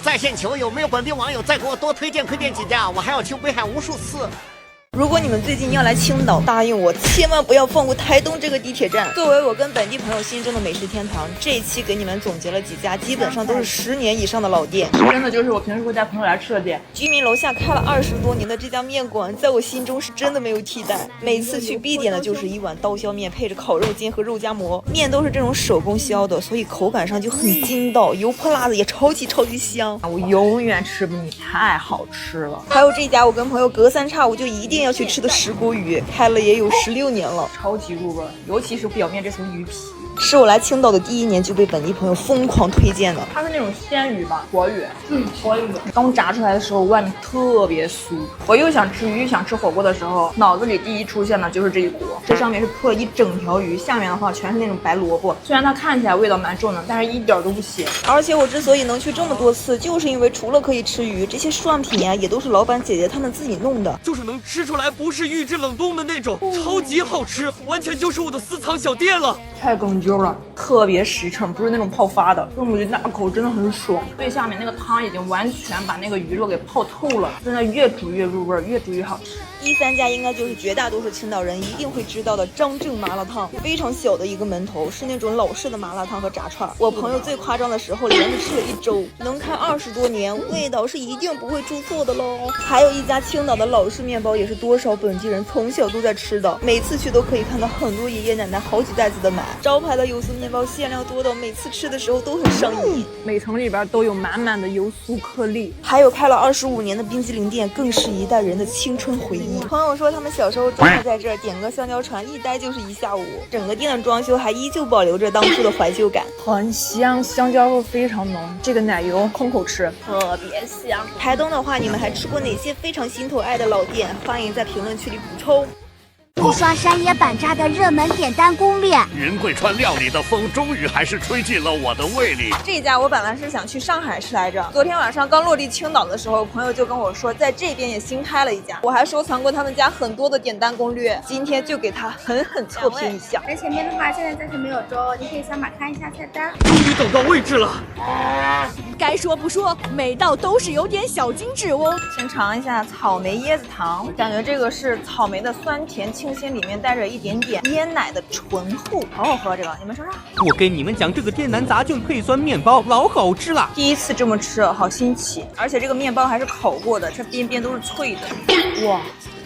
在线求有没有本地网友再给我多推荐几家，我还要去威海无数次。如果你们最近要来青岛，答应我千万不要放过台东这个地铁站。作为我跟本地朋友心中的美食天堂，这一期给你们总结了几家基本上都是10年以上的老店，真的就是我平时会带朋友来吃的店。居民楼下开了20多年的这家面馆，在我心中是真的没有替代。每次去必点的就是一碗刀削面，配着烤肉筋和肉夹馍，面都是这种手工削的，所以口感上就很筋道，油泼辣子也超级香。我永远吃不腻，太好吃了。还有这家我跟朋友隔三差五就一定要去吃的石锅鱼，开了也有16年了，超级入味，尤其是表面这层鱼皮。是我来青岛的第1年就被本地朋友疯狂推荐的。它是那种鲜鱼吧，活鱼，活鱼。刚炸出来的时候，外面特别酥。我又想吃鱼又想吃火锅的时候，脑子里第一出现的就是这一锅。这上面是铺了一整条鱼，下面的话全是那种白萝卜。虽然它看起来味道蛮重的，但是一点都不咸。而且我之所以能去这么多次，就是因为除了可以吃鱼，这些涮品啊也都是老板姐姐他们自己弄的，就是能吃出来不是预制冷冻的那种，超级好吃，完全就是我的私藏小店了。太讲究了，特别实诚，不是那种泡发的，用鱼大口真的很爽。最下面那个汤已经完全把那个鱼肉给泡透了，真的越煮越入味，越煮越好吃。第3家应该就是绝大多数青岛人一定会知道的张正麻辣烫，非常小的一个门头，是那种老式的麻辣烫和炸串。我朋友最夸张的时候连着吃了1周，能开20多年，味道是一定不会出错的喽。还有一家青岛的老式面包，也是多少本地人从小都在吃的，每次去都可以看到很多爷爷奶奶好几袋子的买。招牌的油酥面包馅料多到每次吃的时候都很上瘾，每层里边都有满满的油酥颗粒。还有开了25年的冰激凌店，更是一代人的青春回忆。朋友说他们小时候专门在这儿点个香蕉船，一待就是1下午。整个店的装修还依旧保留着当初的怀旧感，很香，香蕉味非常浓，这个奶油空口吃特别香。台东的话，你们还吃过哪些非常心头爱的老店？欢迎在评论区里补充。一双山野板扎的热门点单攻略。云贵川料理的风终于还是吹进了我的胃里。这家我本来是想去上海吃来着，昨天晚上刚落地青岛的时候，朋友就跟我说在这边也新开了一家，我还收藏过他们家很多的点单攻略，今天就给他狠狠测评一下。在前面的话，现在暂时没有粥，你可以扫码看一下菜单。终于等到位置了。该说不说，每道都是有点小精致哦。先尝一下草莓椰子糖，感觉这个是草莓的酸甜清新，里面带着一点点椰奶的醇厚，好好喝。这个你们说啥？我跟你们讲，这个滇南杂菌配酸面包老好吃了，第一次这么吃，好新奇。而且这个面包还是烤过的，这边边都是脆的。哇，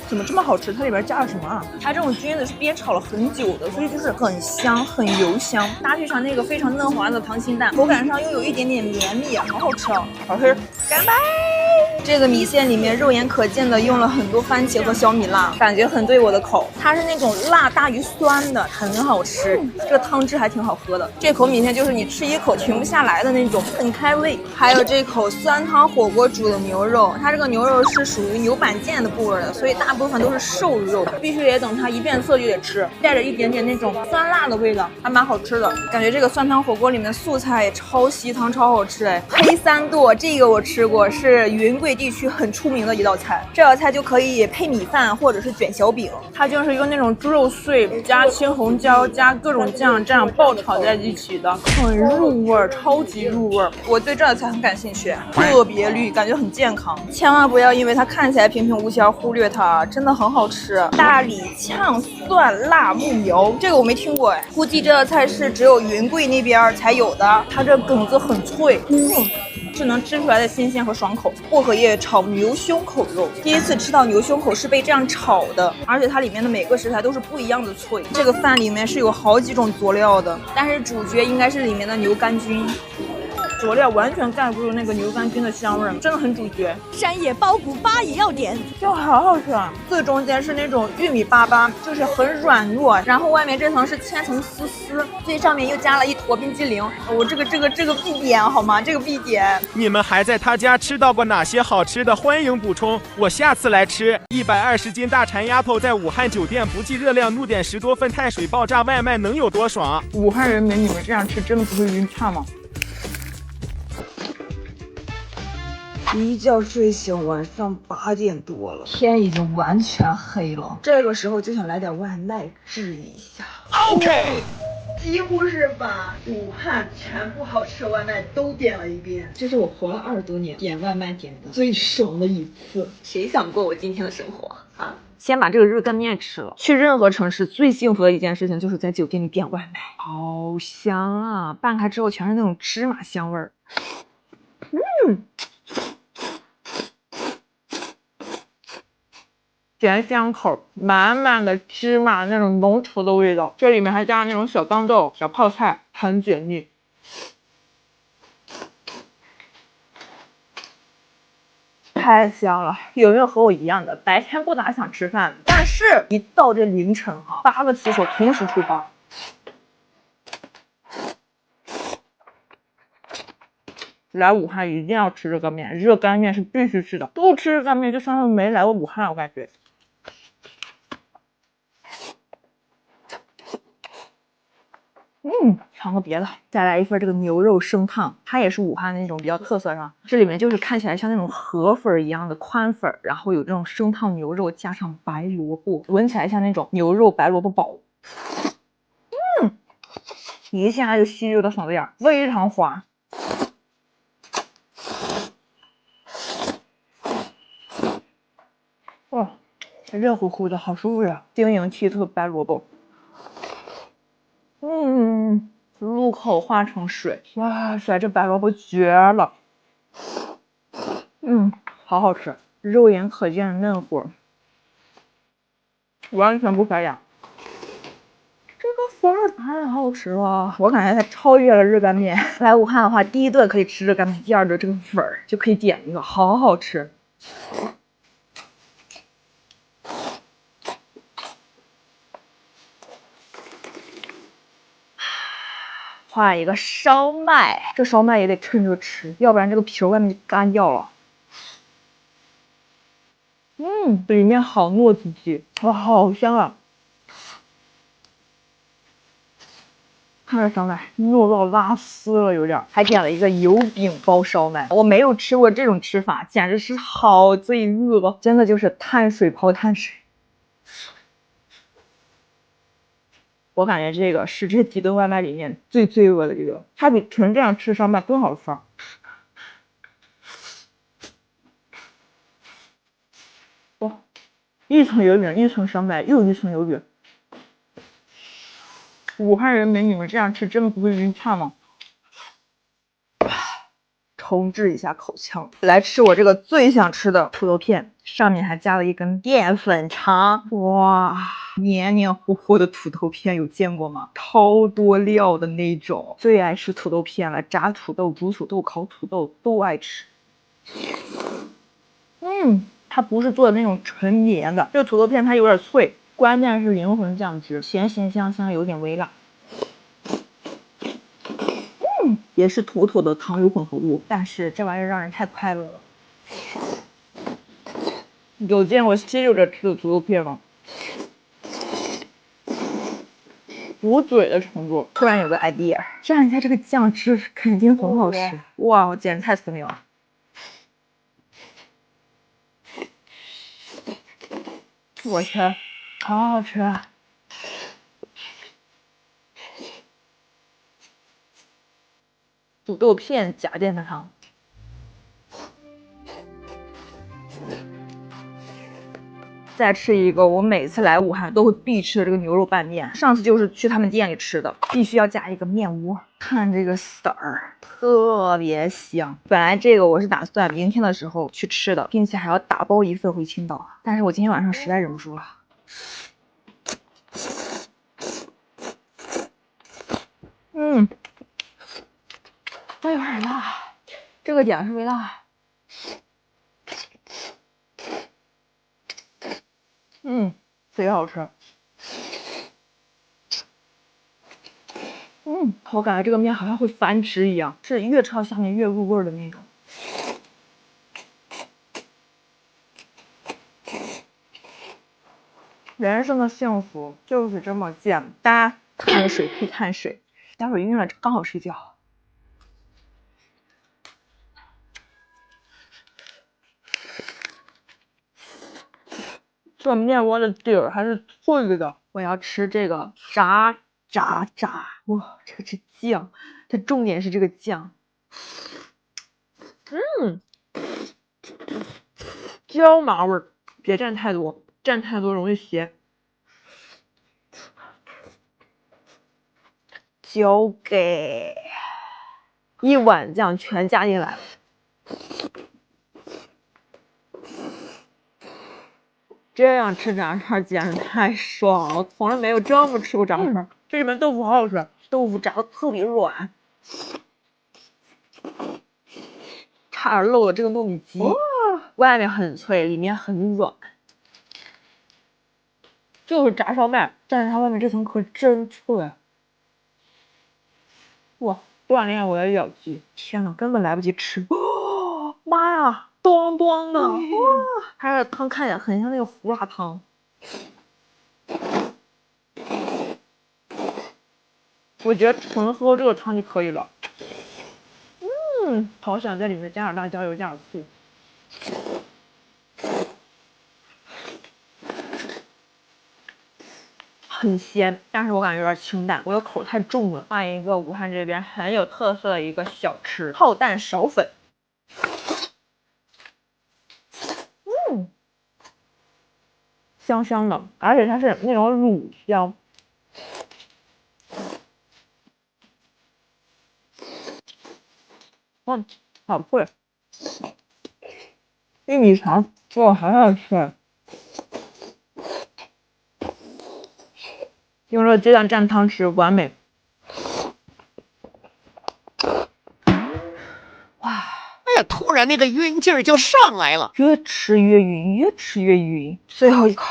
怎么这么好吃？它里边加了什么啊？它这种菌子是煸炒了很久的，所以就是很香很油香，搭配上那个非常嫩滑的溏心蛋，口感上又有一点点绵密，好好吃哦，好吃。干杯！这个米线里面肉眼可见的用了很多番茄和小米辣，感觉很对我的口。它是那种辣大于酸的，很好吃。这个汤汁还挺好喝的。这口米线就是你吃一口停不下来的那种，很开胃。还有这口酸汤火锅煮的牛肉，它这个牛肉是属于牛板腱的部位的，所以大部分都是瘦肉，必须得等它一变色就得吃，带着一点点那种酸辣的味道，还蛮好吃的。感觉这个酸汤火锅里面素菜也超吸汤，超好吃哎。黑三剁这个我吃过，是云贵地区很出名的一道菜。这道菜就可以配米饭或者是卷小饼，它就是用那种猪肉碎加青红椒加各种酱这样爆炒在一起的，很入味儿，超级入味儿。我对这道菜很感兴趣，特别绿，感觉很健康。千万不要因为它看起来平平无奇而忽略它，真的很好吃。大理炝蒜辣木苗，这个我没听过哎，估计这道菜是只有云贵那边才有的。它这梗子很脆，是能吃出来的新鲜和爽口。薄荷叶炒牛胸口肉，第一次吃到牛胸口是被这样炒的，而且它里面的每个食材都是不一样的脆。这个饭里面是有好几种佐料的，但是主角应该是里面的牛肝菌。佐料完全盖不住那个牛肝菌的香味，真的很主角。山野包谷粑也要点，就好好吃啊！最中间是那种玉米粑粑，就是很软糯，然后外面这层是千层丝丝，最上面又加了一坨冰激凌。我这个必点好吗？这个必点。你们还在他家吃到过哪些好吃的？欢迎补充，我下次来吃。120斤大馋丫头在武汉酒店不计热量怒点10多份碳水爆炸外卖，能有多爽？武汉人民，你们这样吃真的不会晕碳吗？一觉睡醒，晚上8点多了，天已经完全黑了。这个时候就想来点外卖治一下。OK， 几乎是把武汉全部好吃的外卖都点了一遍。这是我活了20多年点外卖点的最爽的一次。谁想过我今天的生活啊？先把这个热干面吃了。去任何城市最幸福的一件事情就是在酒店里点外卖，好香啊！拌开之后全是那种芝麻香味儿。咸香口，满满的芝麻那种浓稠的味道，这里面还加了那种小豇豆、小泡菜，很解腻。太香了！有没有和我一样的，白天不咋想吃饭，但是一到这凌晨8个骑手同时出发。来武汉一定要吃热干面，热干面是必须吃的，不吃热干面就像是没来过武汉，我感觉。尝个别的，再来一份这个牛肉生烫，它也是武汉那种比较特色上，这里面就是看起来像那种河粉一样的宽粉，然后有这种生烫牛肉加上白萝卜，闻起来像那种牛肉白萝卜煲。一下就吸入到嗓子眼，非常滑。哇，热乎乎的，好舒服呀！晶莹剔透的白萝卜。入口化成水，哇塞，这白萝卜绝了！好好吃，肉眼可见的嫩乎，完全不塞牙。这个粉儿太好吃了，我感觉它超越了热干面。来武汉的话，第一顿可以吃热干面，第二顿这个粉儿就可以点一个，好好吃。换一个烧麦，这烧麦也得趁热吃，要不然这个皮儿外面就干掉了。里面好糯叽叽，哇，好香啊！看这烧麦，糯到拉丝了，有点。还点了一个油饼包烧麦，我没有吃过这种吃法，简直是好罪恶，真的就是碳水泡碳水。我感觉这个是这几顿外卖里面最罪恶的一个，它比纯这样吃烧麦更好吃。哇，一层油饼，一层烧麦，又一层油饼。武汉人民，你们这样吃真的不会晕碳吗？重置一下口腔，来吃我这个最想吃的土豆片，上面还加了一根淀粉肠。哇，黏黏糊糊的土豆片有见过吗？超多料的那种，最爱吃土豆片了，炸土豆、煮土豆、烤土豆都爱吃。它不是做的那种纯绵的，这个土豆片它有点脆，关键是灵魂酱汁，咸咸香香，有点微辣。也是妥妥的糖油混合物，但是这玩意儿让人太快乐了。有见过吸溜着吃的土豆片吗？捂嘴的程度。突然有个 idea， 蘸一下这个酱汁，肯定很好吃。哇，我简直太聪明了！我去，好好吃啊！土豆片加淀粉汤。再吃一个我每次来武汉都会必吃的这个牛肉拌面，上次就是去他们店里吃的，必须要加一个面窝。看这个色儿，特别香。本来这个我是打算明天的时候去吃的，并且还要打包一份回青岛，但是我今天晚上实在忍不住了。它有点辣，这个点是微辣。贼好吃。我感觉这个面好像会繁殖一样，是越焯下面越入味儿的那种。人生的幸福就是这么简单，碳水配碳水，待会儿晕了刚好睡觉。这面窝的底儿还是脆的，我要吃这个炸！哇，这个是酱，它重点是这个酱。椒麻味儿，别蘸太多，蘸太多容易咸。交给一碗酱全加进来了。这样吃炸串简直太爽了，从来没有这么吃过炸串。这里面豆腐好好吃，豆腐炸的特别软，差点漏了这个糯米鸡，外面很脆，里面很软，就是炸烧麦，但是它外面这层壳真脆。哇，锻炼我的咬肌！天呐，根本来不及吃。妈呀！咚咚的，哇！它的汤看起来很像那个胡辣汤。我觉得纯喝这个汤就可以了。好想在里面加点辣椒油，加点醋。很鲜，但是我感觉有点清淡，我的口太重了。换一个武汉这边很有特色的一个小吃——炮弹苕粉。香香的，而且它是那种乳香。好脆！玉米肠做的好好吃。用这个鸡蛋蘸汤吃，完美。哇！哎呀，突然那个晕劲儿就上来了，越吃越晕，越吃越晕。最后一口。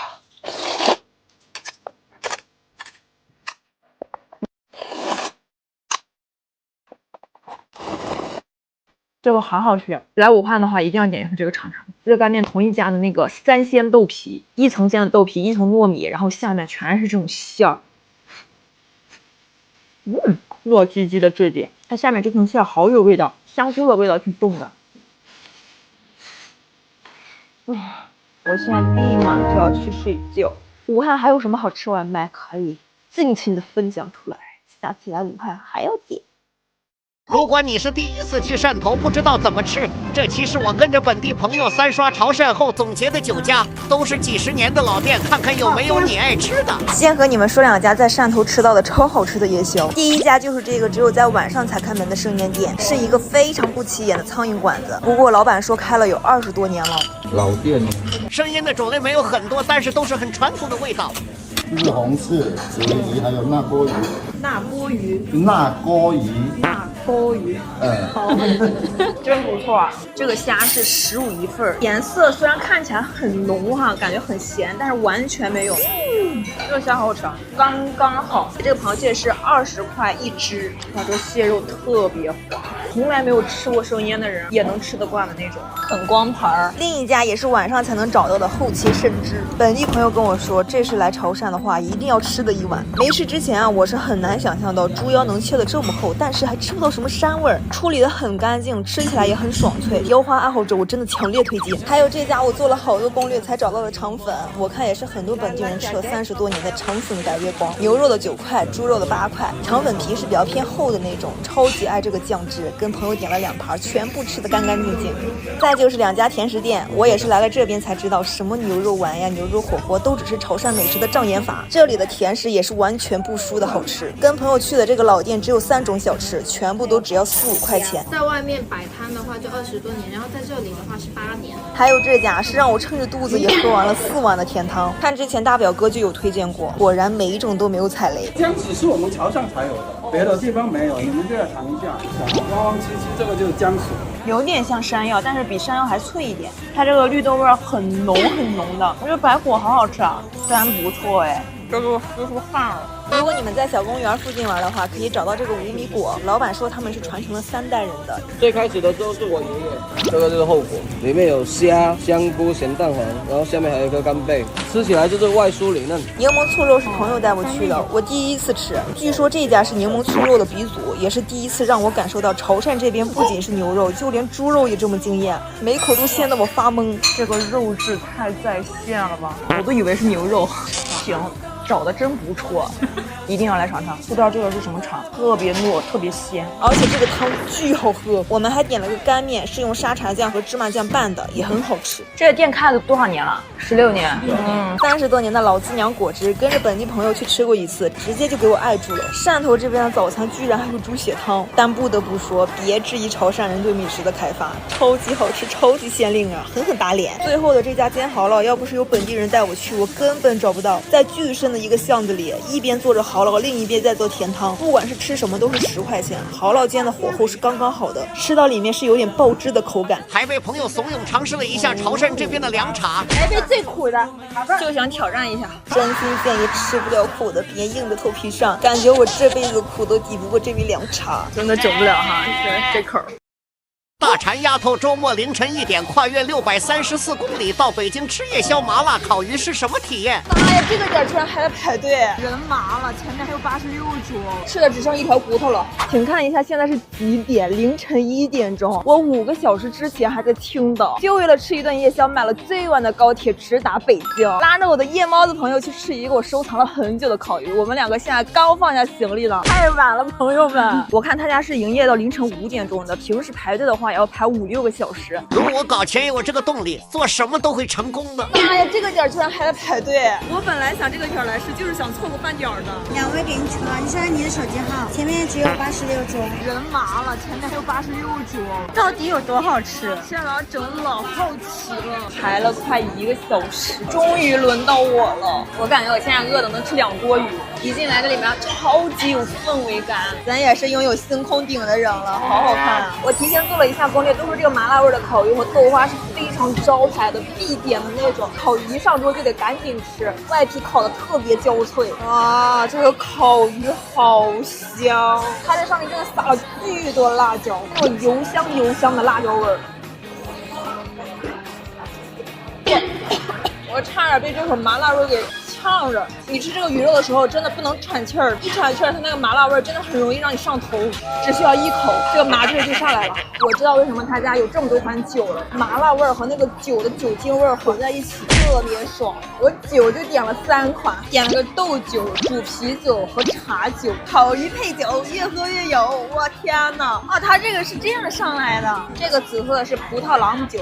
这个好好吃，来武汉的话一定要点一份这个尝尝。热干面同一家的那个3鲜豆皮，一层鲜的豆皮，一层糯米，然后下面全是这种馅儿。糯叽叽的质地，它下面这层馅好有味道，香酥的味道挺重的。我现在立马就要去睡觉。武汉还有什么好吃外卖可以尽情的分享出来，下次来武汉还要点。如果你是第一次去汕头，不知道怎么吃，这期是我跟着本地朋友3刷潮汕后总结的9家，都是几十年的老店，看看有没有你爱吃的。先和你们说2家在汕头吃到的超好吃的夜宵。第一家就是这个只有在晚上才开门的盛宴店，是一个非常不起眼的苍蝇馆子，不过老板说开了有20多年了。老店，盛宴的种类没有很多，但是都是很传统的味道。西红柿、鲫鱼还有那波鱼。辣锅鱼，辣锅鱼，辣锅鱼，好，真不错。这个虾是15一份，颜色虽然看起来很浓哈，感觉很咸，但是完全没有。这个虾好好吃啊，刚刚好。这个螃蟹是20块一只，哇，这个蟹肉特别滑，从来没有吃过生腌的人也能吃得惯的那种，很光盘儿。另一家也是晚上才能找到的后切肾汁，本地朋友跟我说，这是来潮汕的话一定要吃的一碗。没吃之前啊，我是很难想象到猪腰能切得这么厚，但是还吃不到什么膻味儿，处理得很干净，吃起来也很爽脆。腰花爱好者我真的强烈推荐。还有这家我做了好多攻略才找到的肠粉，我看也是很多本地人吃了30多年的肠粉改月光，牛肉的9块，猪肉的8块，肠粉皮是比较偏厚的那种，超级爱这个酱汁，跟朋友点了2盘，全部吃得干干净净。再就是2家甜食店，我也是来了这边才知道，什么牛肉丸呀、牛肉火锅都只是潮汕美食的障眼法，这里的甜食也是完全不输的好吃。跟朋友去的这个老店只有3种小吃，全部都只要4、5块钱。在外面摆摊的话就20多年，然后在这里的话是8年。还有这家是让我撑着肚子也喝完了4碗的甜汤，看之前大表哥就有推荐过，果然每一种都没有踩雷。姜子是我们潮汕才有的，别的地方没有，你们就要尝一下。汪汪吃，这个就是姜薯，有点像山药，但是比山药还脆一点。它这个绿豆味儿很浓很浓的，我觉得白火好好吃啊，真不错哎，这个吃出汗了。如果你们在小公园附近玩的话，可以找到这个五米果，老板说他们是传承了3代人的。最开始的时候是我爷爷，这个就是后果，里面有虾、香菇、咸蛋黄，然后下面还有一颗干贝，吃起来就是外酥里嫩。柠檬醋肉是朋友带我去的，我第1次吃，据说这家是柠檬醋肉的鼻祖，也是第1次让我感受到潮汕这边不仅是牛肉，就连猪肉也这么惊艳，每口都鲜得我发懵。这个肉质太在线了吧，我都以为是牛肉。行，找的真不错，一定要来尝尝。不知道这个是什么肠，特别糯，特别鲜，而且这个汤巨好喝。我们还点了个干面，是用沙茶酱和芝麻酱拌的，也很好吃。这个店开了多少年了？16年。30多年的老滋娘果汁，跟着本地朋友去吃过1次，直接就给我爱住了。汕头这边的早餐居然还有猪血汤，但不得不说，别质疑潮汕人对美食的开发，超级好吃，超级鲜令啊，狠狠打脸。最后的这家煎蚝烙，要不是有本地人带我去，我根本找不到。在巨深的一个巷子里，一边做着蚝烙，另一边在做甜汤，不管是吃什么都是10块钱。蚝烙煎的火候是刚刚好的，吃到里面是有点爆汁的口感。还被朋友怂恿尝试了一下潮汕这边的凉茶，台北最苦的，就想挑战一下。真心建议吃不了苦的别硬着头皮上，感觉我这辈子苦都抵不过这杯凉茶，真的整不了哈，这口。大馋丫头周末凌晨1点跨越634公里到北京吃夜宵麻辣烤鱼是什么体验？妈呀，这个点居然还在排队，人麻了，前面还有86桌，吃的只剩1条骨头了。请看一下现在是几点？凌晨1点钟。我5个小时之前还在青岛，就为了吃一顿夜宵，买了最晚的高铁直达北京，拉着我的夜猫子朋友去吃一个我收藏了很久的烤鱼。我们2个现在刚放下行李了，太晚了，朋友们。我看他家是营业到凌晨5点钟的，平时排队的话也要排5、6个小时。如果搞钱有这个动力，做什么都会成功的。妈呀，这个点居然还在排队！我本来想这个点来吃，就是想凑个饭点的。2位给你车，你说你的手机号，前面只有86桌，人麻了，前面还有86桌，到底有多好吃？现在整老好奇了，排了快1个小时，终于轮到我了。我感觉我现在饿的能吃2锅鱼。一进来这里面超级有氛围感，咱也是拥有星空顶的人了，好好看啊！我提前做了一下攻略，都是这个麻辣味的烤鱼和豆花是非常招牌的必点的那种，烤鱼一上桌就得赶紧吃，外皮烤的特别焦脆。哇，这个烤鱼好香，它这上面真的撒了巨多辣椒，那种油香油香的辣椒味儿。我差点被这口麻辣味给呛着。你吃这个鱼肉的时候真的不能喘气儿，一喘气儿它那个麻辣味真的很容易让你上头，只需要1口这个麻劲儿就上来了。我知道为什么他家有这么多款酒了，麻辣味和那个酒的酒精味混在一起特别爽。我酒就点了3款，点了个豆酒、煮啤酒和茶酒，烤鱼配酒，越喝越有。我天哪！啊，它这个是这样上来的，这个紫色的是葡萄朗姆酒。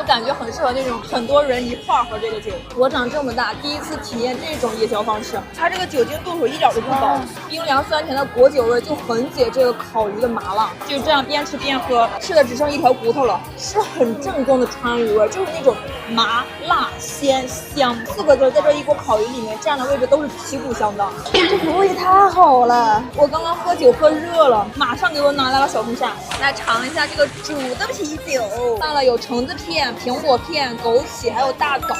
感觉很适合那种很多人一块儿喝这个酒。我长这么大第一次体验这种夜宵方式，它这个酒精度数一点都不高，冰凉酸甜的果酒味就很解这个烤鱼的麻辣。就这样边吃边喝，吃的只剩一条骨头了，是很正宗的川渝味，就是那种麻辣鲜香4个字，在这一锅烤鱼里面占的位置都是旗鼓相当。这服务也太好了！我刚刚喝酒喝热了，马上给我拿来了小风扇，来尝一下这个煮的啤酒，放了有橙子片、苹果片、枸杞，还有大枣。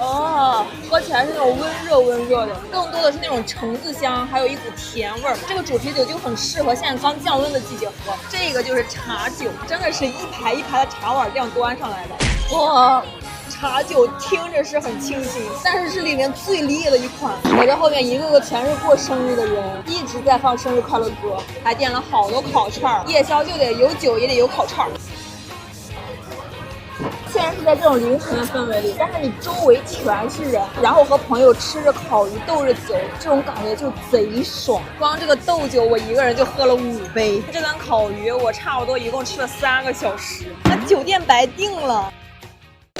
哦，喝起来是那种温热的，更多的是那种橙子香，还有一股甜味儿。这个煮啤酒就很适合现在刚降温的季节喝。这个就是茶酒，真的是一排一排的茶碗这样端上来的。哇，茶酒听着是很清新，但是是里面最烈的一款。我在后面一个个全是过生日的人，一直在放生日快乐歌，还点了好多烤串儿。夜宵就得有酒，也得有烤串儿。虽然是在这种凌晨的氛围里，但是你周围全是人，然后和朋友吃着烤鱼斗着酒，这种感觉就贼爽。光这个斗酒我一个人就喝了5杯，这顿烤鱼我差不多一共吃了3个小时，那酒店白订了。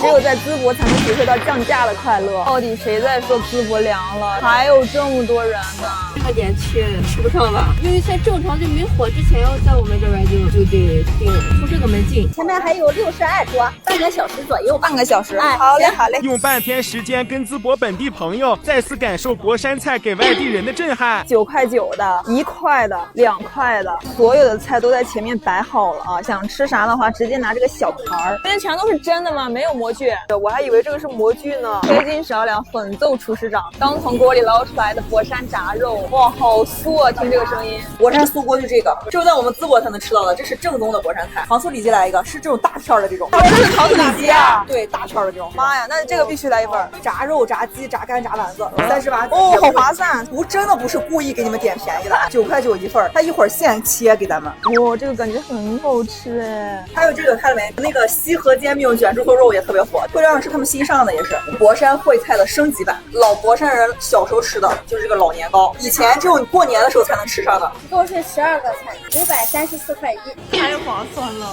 只有在淄博才能体会到降价的快乐。到底谁在说淄博凉了？还有这么多人呢，快点去，吃不上吧？因为在正常就没火之前，要在我们这边就得订，从这个门进。前面还有62桌，半个小时左右。半个小时，哎，好嘞好嘞。用半天时间跟淄博本地朋友再次感受博山菜给外地人的震撼。9块9的、1块的、2块的，所有的菜都在前面摆好了啊！想吃啥的话，直接拿这个小盘儿。这些全都是真的吗？没有模具，我还以为这个是模具呢。推斤少两，狠揍厨师长。刚从锅里捞出来的博山炸肉，哇，好酥啊！听这个声音。博山酥锅就这个，只有在我们淄博才能吃到的，这是正宗的博山菜。糖醋里脊来一个，是这种大片的这种。这是糖醋里脊啊？对，大片的这种。妈呀，那这个必须来一份。炸肉、炸鸡、炸肝、炸丸子，38。哦，好划算！真的不是故意给你们点便宜的，9块9一份，他一会儿现切给咱们。哇，这个感觉很好吃哎。还有这个看了没？那个西河煎饼卷猪头肉也特别火，会让是他们新上的，也是博山烩菜的升级版。老博山人小时候吃的就是这个老年糕，以前只有你过年的时候才能吃上的。一共是12个菜，534块1，太划算了。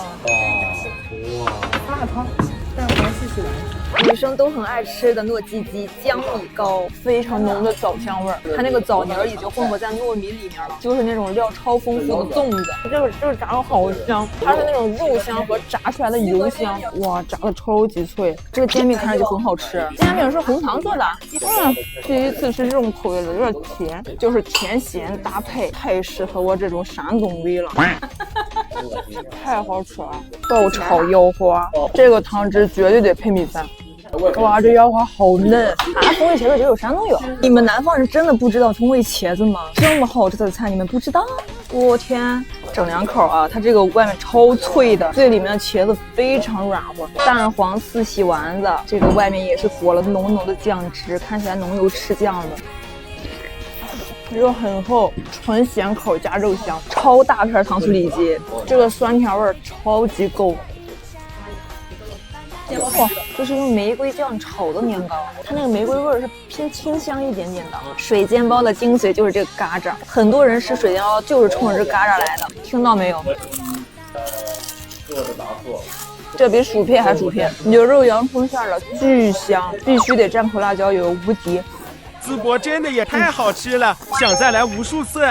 哇，辣汤，但我要试试来。女生都很爱吃的糯叽叽江米糕，非常浓的枣香味儿，它那个枣泥儿已经混合在糯米里面了，就是那种料超丰富的粽子。这个炸的好香，它是那种肉香和炸出来的油香，哇，炸的超级脆。这个煎饼看着就很好吃，煎饼是红糖做的，第一次吃这种口味的，有点甜，就是甜咸搭配，太适合我这种山东胃了。太好吃了，爆炒腰花，这个汤汁绝对得配米饭。哇，这腰花好嫩啊！葱味茄子只有山东有，你们南方人真的不知道葱味茄子吗？这么好吃的菜你们不知道？我天，整2口啊！它这个外面超脆的，最里面的茄子非常软和，蛋黄四喜丸子，这个外面也是裹了浓浓的酱汁，看起来浓油赤酱的。肉很厚，纯咸口加肉香，超大片糖醋里脊，这个酸甜味超级够。哇，这是用玫瑰酱炒的年糕，它那个玫瑰味是偏清香一点点的。水煎包的精髓就是这个嘎吱，很多人吃水煎包就是冲着这嘎吱来的，听到没有？这比薯片还薯片，牛肉洋葱馅的巨香，必须得蘸口辣椒油，无敌。淄博真的也太好吃了，想再来无数次。